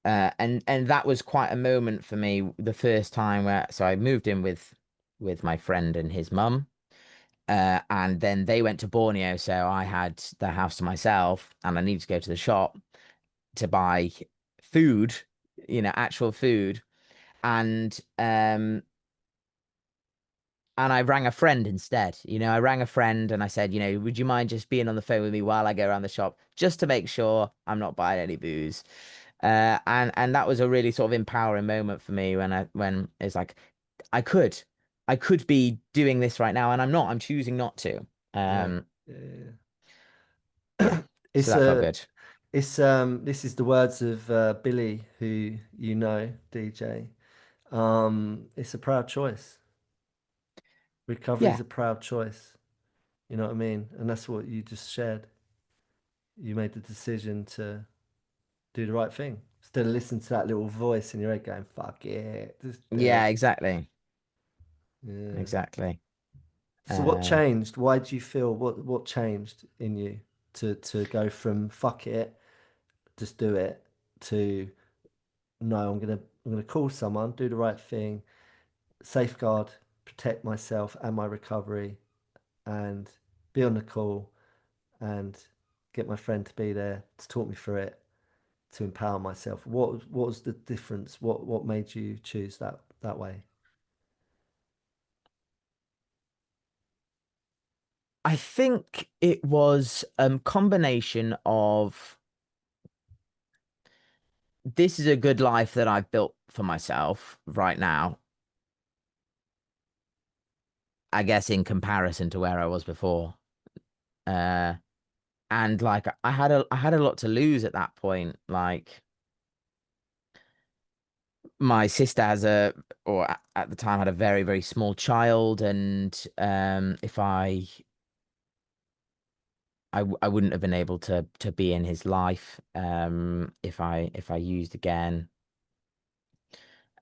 And that was quite a moment for me the first time where so I moved in with my friend and his mum. And then they went to Borneo, so I had the house to myself, and I needed to go to the shop to buy food, actual food. And and I rang a friend instead. I rang a friend and I said, would you mind just being on the phone with me while I go around the shop just to make sure I'm not buying any booze? And that was a really sort of empowering moment for me when it's like I could I could be doing this right now and I'm not. I'm choosing not to. Yeah. Um, Yeah. yeah. So It's that felt a good. it's this is the words of Billy, who you know, DJ. It's a proud choice. Recovery is Yeah. a proud choice. You know what I mean? And that's what you just shared. You made the decision to do the right thing. Instead of listening to that little voice in your head going, fuck it, just do Yeah, it. exactly. Yeah. Exactly. So what Uh, changed? Why do you feel what changed in you to go from fuck it, just do it, to no, I'm gonna call someone, do the right thing, safeguard, protect myself and my recovery, and be on the call and get my friend to be there to talk me through it, to empower myself. What was the difference? What made you choose that way? I think it was a combination of this is a good life that I've built for myself right now, I guess in comparison to where I was before. Uh, and like I had a lot to lose at that point. Like my sister has at the time had a very, very small child, and if I wouldn't have been able to be in his life if I used again.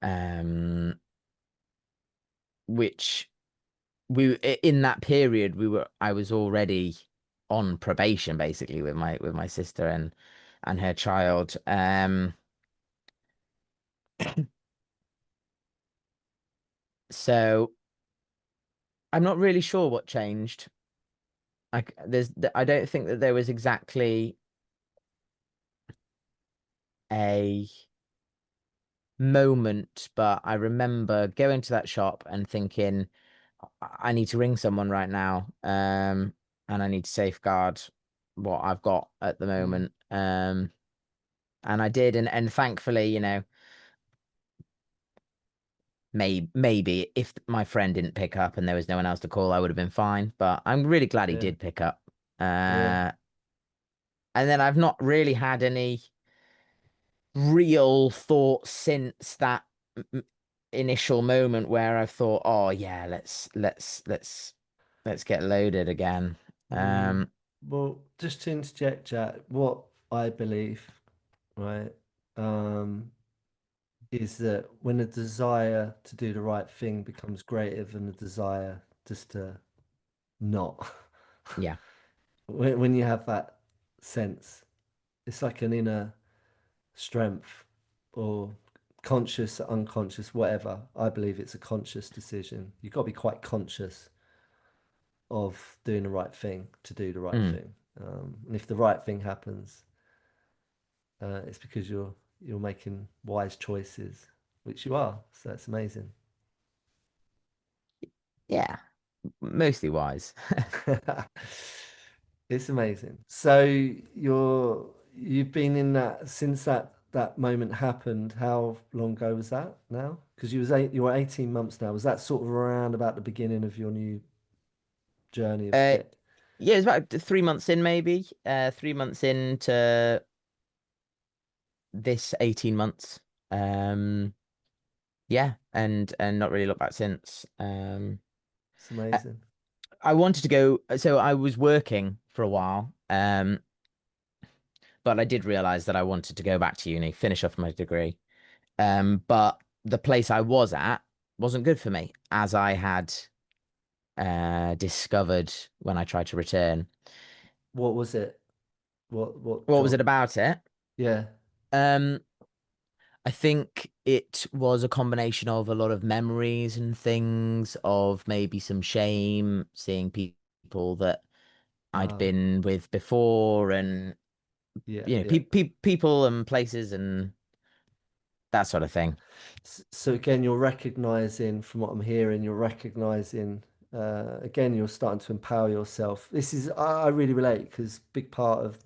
Um, which in that period I was already on probation basically with my sister and her child. So I'm not really sure what changed. I don't think that there was exactly a moment, but I remember going to that shop and thinking, I need to ring someone right now, and I need to safeguard what I've got at the Mm, moment. And I did, and thankfully, maybe if my friend didn't pick up and there was no one else to call, I would have been fine. But I'm really glad he yeah, did pick up. yeah. And then I've not really had any real thoughts since that m- initial moment where I've thought, oh yeah, let's get loaded again. Mm. Um, Well, just to interject, Jack, what I believe, right, um, is that when a desire to do the right thing becomes greater than the desire just to not, yeah. when you have that sense, it's like an inner strength or conscious, unconscious, whatever. I believe it's a conscious decision. You've got to be quite conscious of doing the right thing to do the right Mm. thing. And if the right thing happens, it's because you're making wise choices, which you are. So it's amazing. Yeah, mostly wise. It's amazing. So you've been in that since that moment happened. How long ago was that now? Because you were 18 months now. Was that sort of around about the beginning of your new journey of Uh, get? yeah, it's about 3 months in, maybe. 3 months into this 18 months. Um, yeah, and not really looked back since. It's I, amazing. I wanted to go, so I was working for a while, but I did realize that I wanted to go back to uni, finish off my degree. But the place I was at wasn't good for me, as I had discovered when I tried to return. What was it? What What was it job? about it? Yeah. Um, I think it was a combination of a lot of memories and things, of maybe some shame, seeing people that I'd Ah, been with before, and yeah, you know, yeah. people and places and that sort of thing. So again, you're recognizing from what I'm hearing, you're recognizing again, you're starting to empower yourself. This is I really relate because big part of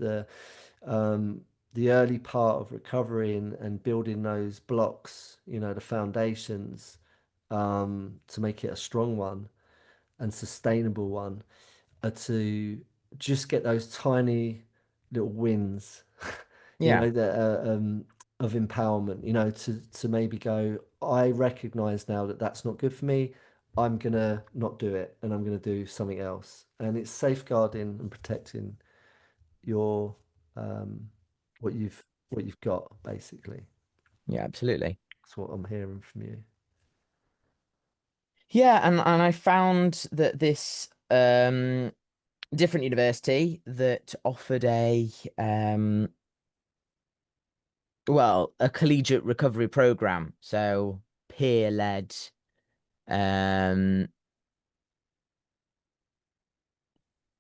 um, the early part of recovery and building those blocks, you know, the foundations to make it a strong one and sustainable one are to just get those tiny little wins, you Yeah, know, that of empowerment, you know, to maybe go, I recognize now that that's not good for me. I'm gonna not do it, and I'm gonna do something else. And it's safeguarding and protecting your um, what you've got, basically. yeah, absolutely. That's what I'm hearing from you. Yeah, and I found that this different university that offered a well, a collegiate recovery program, so peer-led um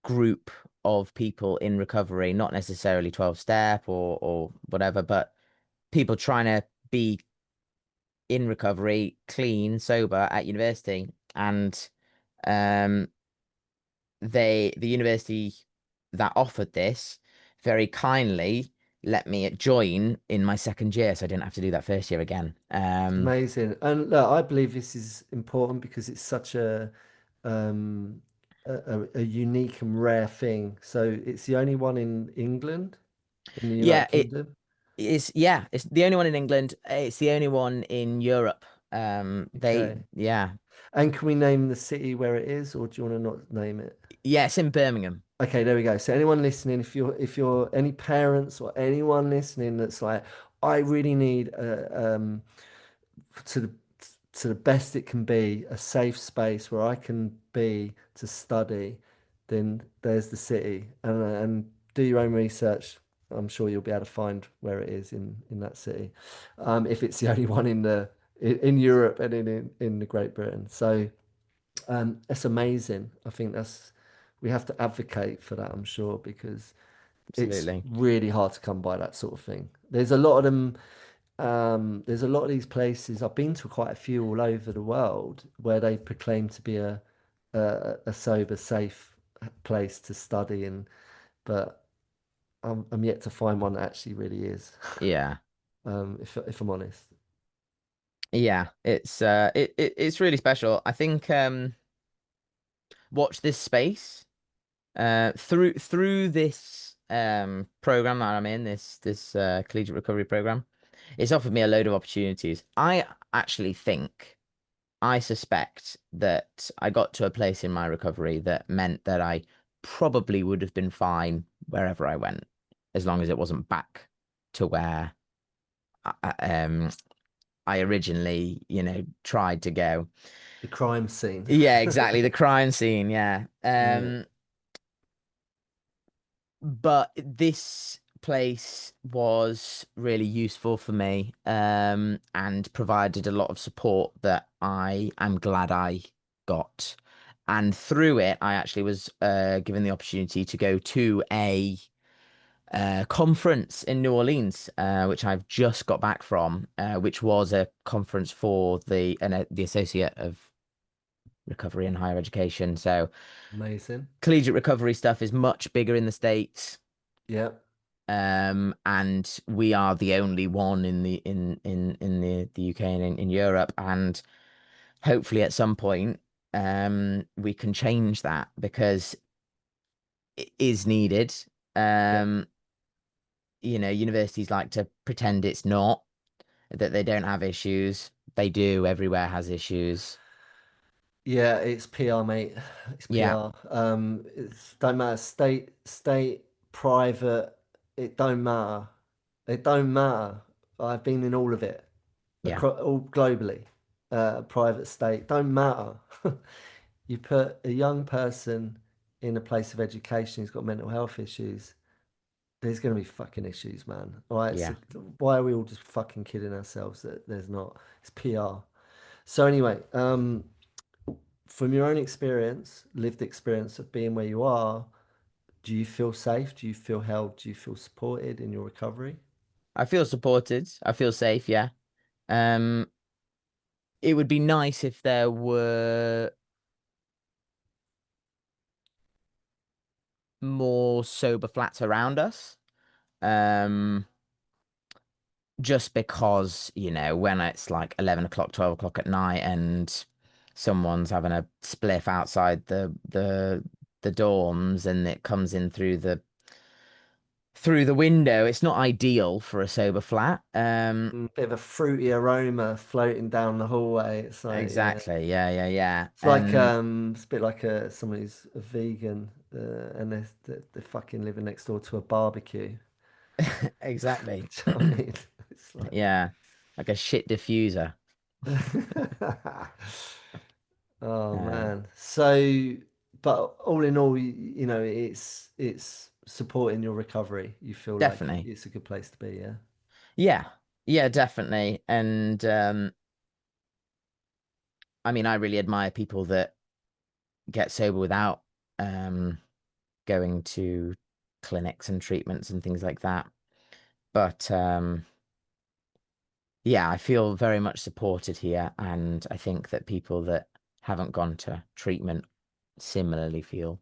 group of people in recovery, not necessarily 12 step or whatever, but people trying to be in recovery, clean, sober at university. And um the university that offered this very kindly let me join in my second year, so I didn't have to do that first year again. It's amazing. And look, I believe this is important because it's such um, a unique and rare thing. So it's the only one in England, in the United Yeah, Kingdom. it's the only one in England. It's the only one in Europe. Okay. Yeah. And can we name the city where it is, or do you want to not name it? Yeah, it's in Birmingham. Okay, there we go. So anyone listening, if you're any parents or anyone listening that's like, I really need to the to the best it can be, a safe space where I can be to study, then there's the city. And do your own research. I'm sure you'll be able to find where it is in that city. If it's the only one in Europe and in the Great Britain. So it's amazing. I think that's we have to advocate for that, I'm sure, because it's Absolutely. really hard to come by that sort of thing. There's a lot of them there's a lot of these places. I've been to quite a few all over the world where they proclaim to be a sober, safe place to study in, but I'm yet to find one that actually really is. Yeah. If I'm honest, Yeah. It's really special. I think watch this space. Through this program that I'm in, this collegiate recovery program, it's offered me a load of opportunities. I actually think I suspect that I got to a place in my recovery that meant that I probably would have been fine wherever I went, as long as it wasn't back to where I originally, tried to go. the crime scene. Yeah, exactly. The crime scene, yeah. Yeah, But this place was really useful for me, and provided a lot of support that I am glad I got. And through it, I actually was given the opportunity to go to a conference in New Orleans, which I've just got back from, which was a conference for the Associate of Recovery and Higher Education. So amazing. collegiate recovery stuff is much bigger in the States. Yeah, And we are the only one in the UK and in Europe, and hopefully at some point we can change that because it is needed. yeah. Um, Universities like to pretend it's not, that they don't have issues. They do. Everywhere has issues. Yeah, it's PR, mate. It's Yeah, PR. It's don't matter state, private. It don't matter. It don't matter. I've been in all of it, yeah, across all globally. Private, state, don't matter. You put a young person in a place of education who's got mental health issues. there's going to be fucking issues, man. All right, so Yeah. why are we all just fucking kidding ourselves that there's not? It's PR. So anyway, from your own experience, lived experience of being where you are, do you feel safe? Do you feel held? Do you feel supported in your recovery? I feel supported. I feel safe, yeah. Um, it would be nice if there were more sober flats around us. Um, just because, when it's like 11 o'clock, 12 o'clock at night and someone's having a spliff outside the dorms and it comes in through the window, it's not ideal for a sober flat. Bit of a fruity aroma floating down the hallway. It's like, yeah, Exactly. Yeah, yeah, yeah. it's like And it's a bit like someone who's a vegan and they're fucking living next door to a barbecue. exactly. Do you know what I mean? It's like, Yeah. Like a shit diffuser. oh Uh, man. So, but all in all, you know, it's supporting your recovery. You feel like definitely. it's a good place to be, yeah. Yeah. Yeah, definitely. And I mean, I really admire people that get sober without um going to clinics and treatments and things like that. But yeah, I feel very much supported here, and I think that people that haven't gone to treatment similarly feel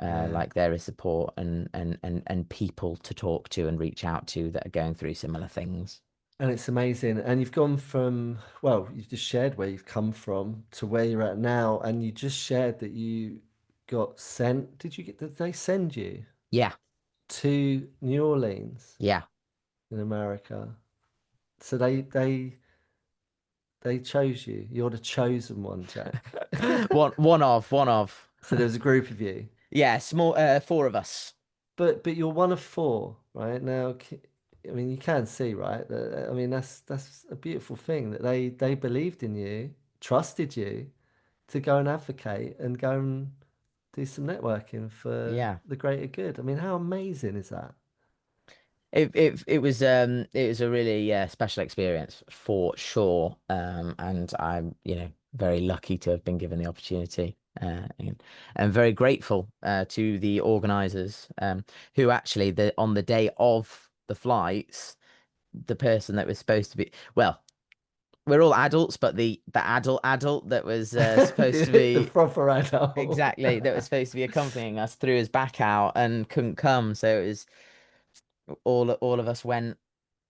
Yeah. like there is support and people to talk to and reach out to that are going through similar things. And it's amazing. And you've gone from, well, you've just shared where you've come from to where you're at now. And you just shared that you got sent. Did they send you Yeah, to New Orleans yeah. in America? So they chose you. You're the chosen one, Jack. One of. So there was a group of you. Yeah, small four of us. But you're one of four, right? Now, I mean, you can see, right? That, I mean, that's a beautiful thing that they believed in you, trusted you to go and advocate and go and do some networking for Yeah. the greater good. I mean, how amazing is that? It was a really special experience for sure. And I'm, very lucky to have been given the opportunity. And very grateful to the organizers who actually on the day of the flights, the person that was supposed to be, well, we're all adults, but the adult that was supposed to The be, proper adult. exactly, that was supposed to be accompanying us, threw his back out and couldn't come. So it was all of us went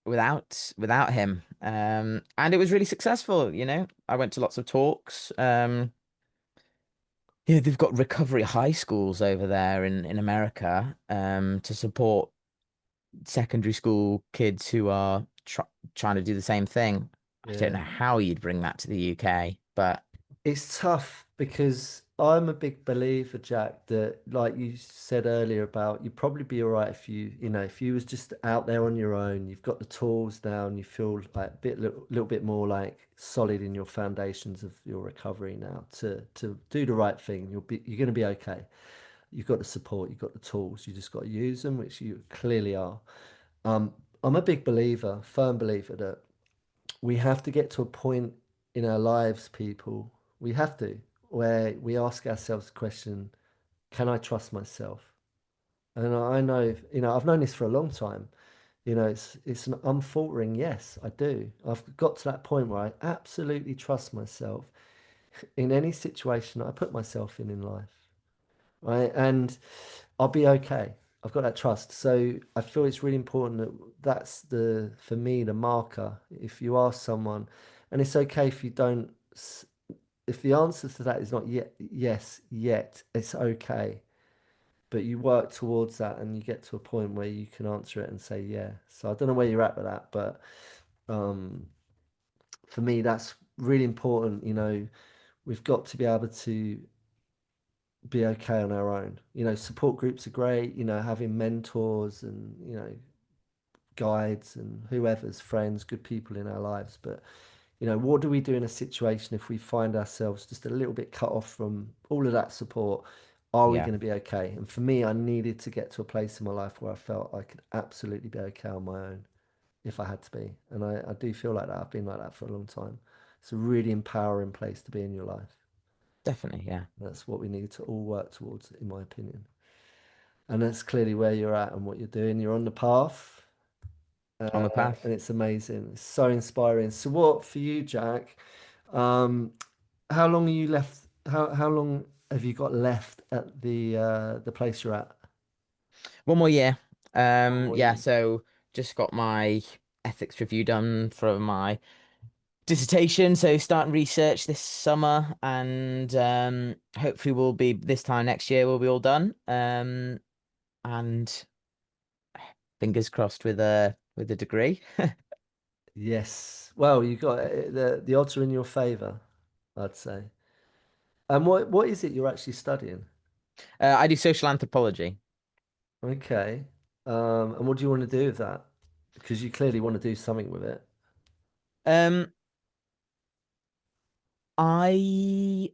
without him. And it was really successful. I went to lots of talks. Yeah, they've got recovery high schools over there in America, to support secondary school kids who are trying to do the same thing. I don't know Yeah. how you'd bring that to the UK, but It's tough because I'm a big believer, Jack, that like you said earlier about you'd probably be all right if if you was just out there on your own, you've got the tools down, you feel like little bit more like solid in your foundations of your recovery now to do the right thing. You're gonna be okay. You've got the support, you've got the tools, you just got to use them, which you clearly are. Um, I'm a big believer, firm believer that we have to get to a point in our lives, people, we have to, where we ask ourselves the question, can I trust myself? And I know, I've known this for a long time. It's an unfaltering yes, I do. I've got to that point where I absolutely trust myself in any situation I put myself in life, right? And I'll be okay. I've got that trust. So I feel it's really important that that's for me, the marker. If you ask someone, and it's okay if you don't, if the answer to that is not yet, yes, yet, it's okay. But you work towards that and you get to a point where you can answer it and say, yeah. So I don't know where you're at with that, but um, for me, that's really important. We've got to be able to be okay on our own. Support groups are great, having mentors and, guides and whoever's friends, good people in our lives. But, what do we do in a situation if we find ourselves just a little bit cut off from all of that support? Are we Yeah, going to be okay? And for me, I needed to get to a place in my life where I felt I could absolutely be okay on my own if I had to be. And I do feel like that. I've been like that for a long time. It's a really empowering place to be in your life. definitely. Yeah. That's what we need to all work towards, in my opinion. And that's clearly where you're at and what you're doing. You're on the path, On the path. and it's amazing. It's so inspiring. So, what for you, Jack? Um, how long are you left? How long have you got left at the place you're at? One more year. One more Yeah, year. so just got my ethics review done for my dissertation. So starting research this summer and hopefully we'll be this time next year we'll be all done. And fingers crossed with a degree. Yes. Well, you got the odds are in your favour, I'd say. And what is it you're actually studying? I do social anthropology. Okay. And what do you want to do with that? Because you clearly want to do something with it. Um, I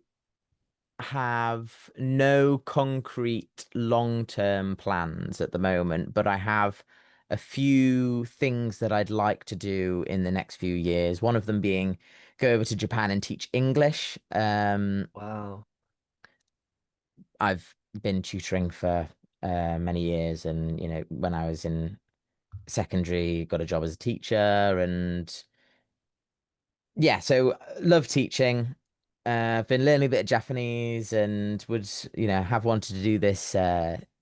have no concrete long-term plans at the moment, but I have a few things that I'd like to do in the next few years. One of them being go over to Japan and teach English. Wow. I've been tutoring for many years, and when I was in secondary, got a job as a teacher, and yeah, so love teaching. I've been learning a bit of Japanese and would, have wanted to do this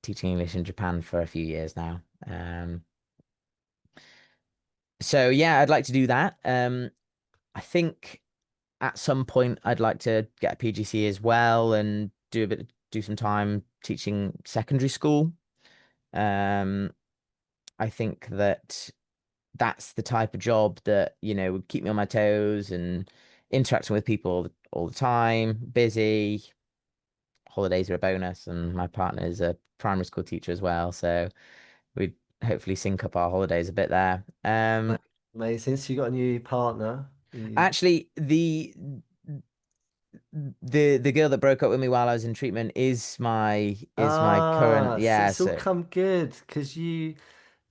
teaching English in Japan for a few years now. So yeah, I'd like to do that. I think at some point I'd like to get a PGC as well and do some time teaching secondary school. Um, I think that that's the type of job that, would keep me on my toes and interacting with people all the time, busy. Holidays are a bonus, and my partner is a primary school teacher as well, so we'd hopefully sync up our holidays a bit there. Ma- Amazing. So you got a new partner. You... Actually, the girl that broke up with me while I was in treatment is my current, Ah, so yeah, it's all so come good because you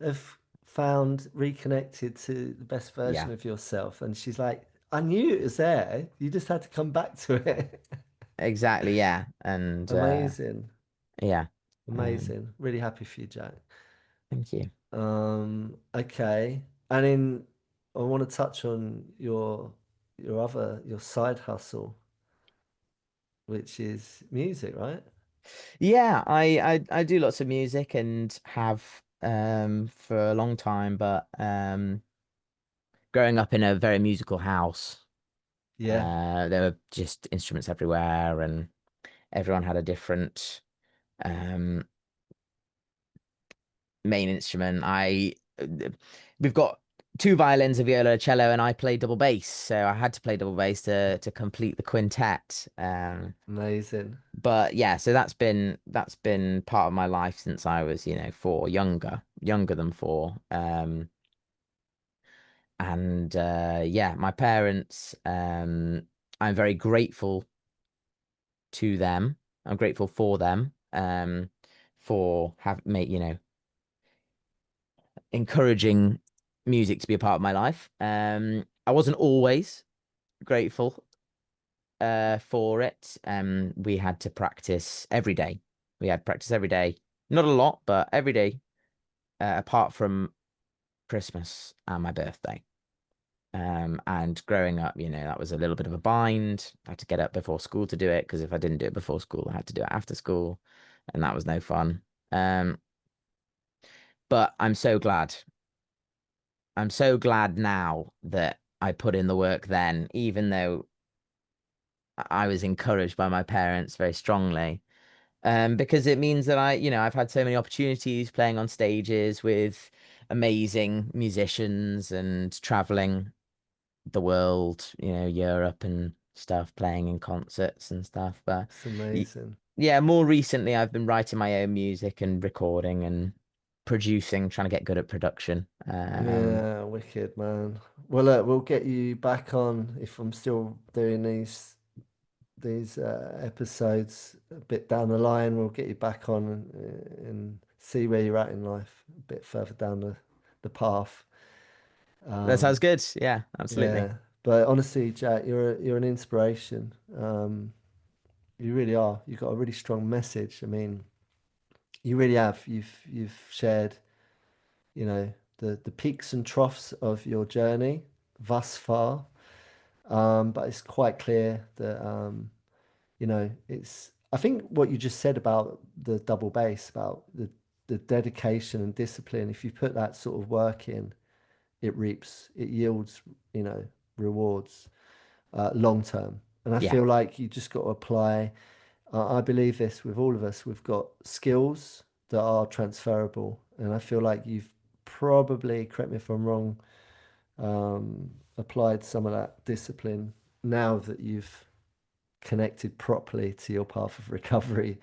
have found reconnected to the best yeah, version of yourself. And she's like, I knew it was there. You just had to come back to it. exactly, yeah, and Amazing. yeah, um, Amazing. Really happy for you, Jack. thank you. Okay. And in I want to touch on your side hustle, which is music, right? Yeah, I do lots of music and have for a long time, but growing up in a very musical house, Yeah, there were just instruments everywhere and everyone had a different um main instrument. We've got two violins, a viola, a cello, and I play double bass, so I had to play double bass to complete the quintet. amazing. But yeah, so that's been part of my life since I was, four, younger than four. And yeah, my parents, I'm very grateful to them. I'm grateful for them, for have made, encouraging music to be a part of my life. I wasn't always grateful for it. We had to practice every day. We had practice every day. Not a lot, but every day, apart from Christmas and my birthday. And growing up, that was a little bit of a bind. I had to get up before school to do it because if I didn't do it before school, I had to do it after school, and that was no fun. Um, but I'm so glad. I'm so glad now that I put in the work then, even though I was encouraged by my parents very strongly. Because it means that I've had so many opportunities playing on stages with amazing musicians and traveling the world, Europe and stuff, playing in concerts and stuff. But It's y- amazing. yeah, more recently, I've been writing my own music and recording and producing, trying to get good at production. Yeah, wicked, man. Well, look, we'll get you back on if I'm still doing these these episodes a bit down the line. We'll get you back on and see where you're at in life, a bit further down the path. That Um, sounds good. Yeah, absolutely. yeah, but honestly, Jack, you're an inspiration. You really are. You've got a really strong message. I mean, you really have. You've shared, you know, the peaks and troughs of your journey thus far. But it's quite clear that it's. I think what you just said about the double bass, about the dedication and discipline. If you put that sort of work in, it yields, rewards long term. And I Yeah, feel like you just got to apply. I believe this with all of us. We've got skills that are transferable, and I feel like you've probably, correct me if I'm wrong, applied some of that discipline now that you've connected properly to your path of recovery.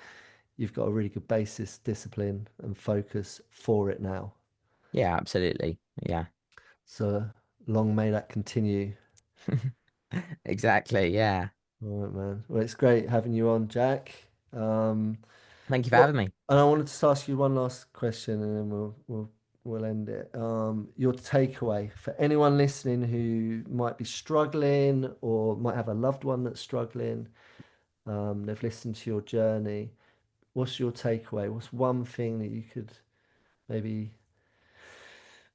You've got a really good basis, discipline, and focus for it now. yeah, absolutely. Yeah. So long may that continue. Exactly. Yeah. All right, man. Well, it's great having you on, Jack. Um, Thank you for what, having me. and I wanted to ask you one last question, and then we'll end it. Your takeaway for anyone listening who might be struggling or might have a loved one that's struggling. They've listened to your journey. What's your takeaway? What's one thing that you could maybe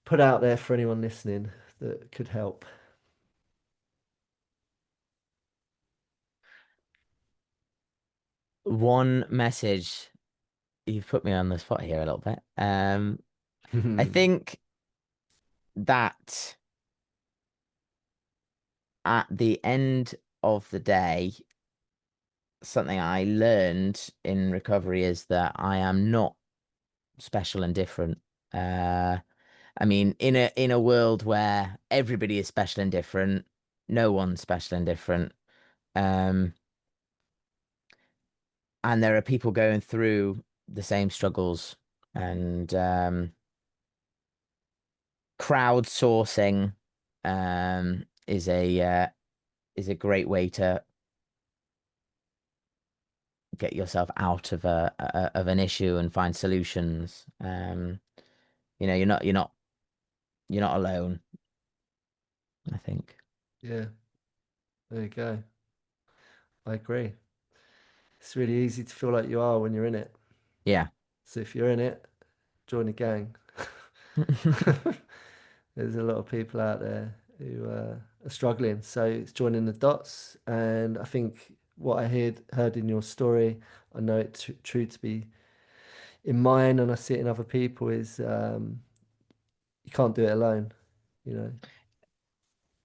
put out there for anyone listening that could help? One message, you've put me on the spot here a little bit. I think that at the end of the day, something I learned in recovery is that I am not special and different. Uh, I mean, in a world where everybody is special and different, no one's special and different. Um, and there are people going through the same struggles, and crowdsourcing is a great way to get yourself out of of an issue and find solutions. You're not alone, I think. Yeah, there you go. I agree. It's really easy to feel like you are when you're in it. Yeah. So if you're in it, join the gang. There's a lot of people out there who are struggling. So it's joining the dots. And I think what I heard in your story, I know it true to be in mine, and I see it in other people, is you can't do it alone. You know.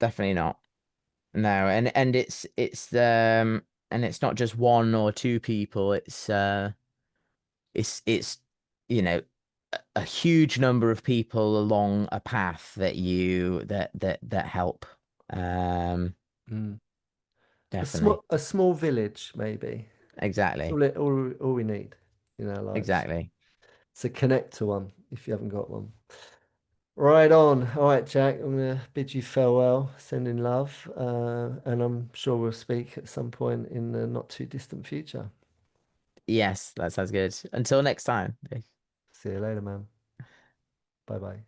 Definitely not. No, and and it's not just one or two people, it's you know a huge number of people along a path that that help. Um, Mm. Definitely. A small village, maybe. It's Exactly. all we need in our lives. Exactly. So connect to one if you haven't got one. Right on. All right, Jack. I'm gonna bid you farewell, sending love, and I'm sure we'll speak at some point in the not too distant future. Yes, that sounds good. Until next time. See you later, man. Bye bye.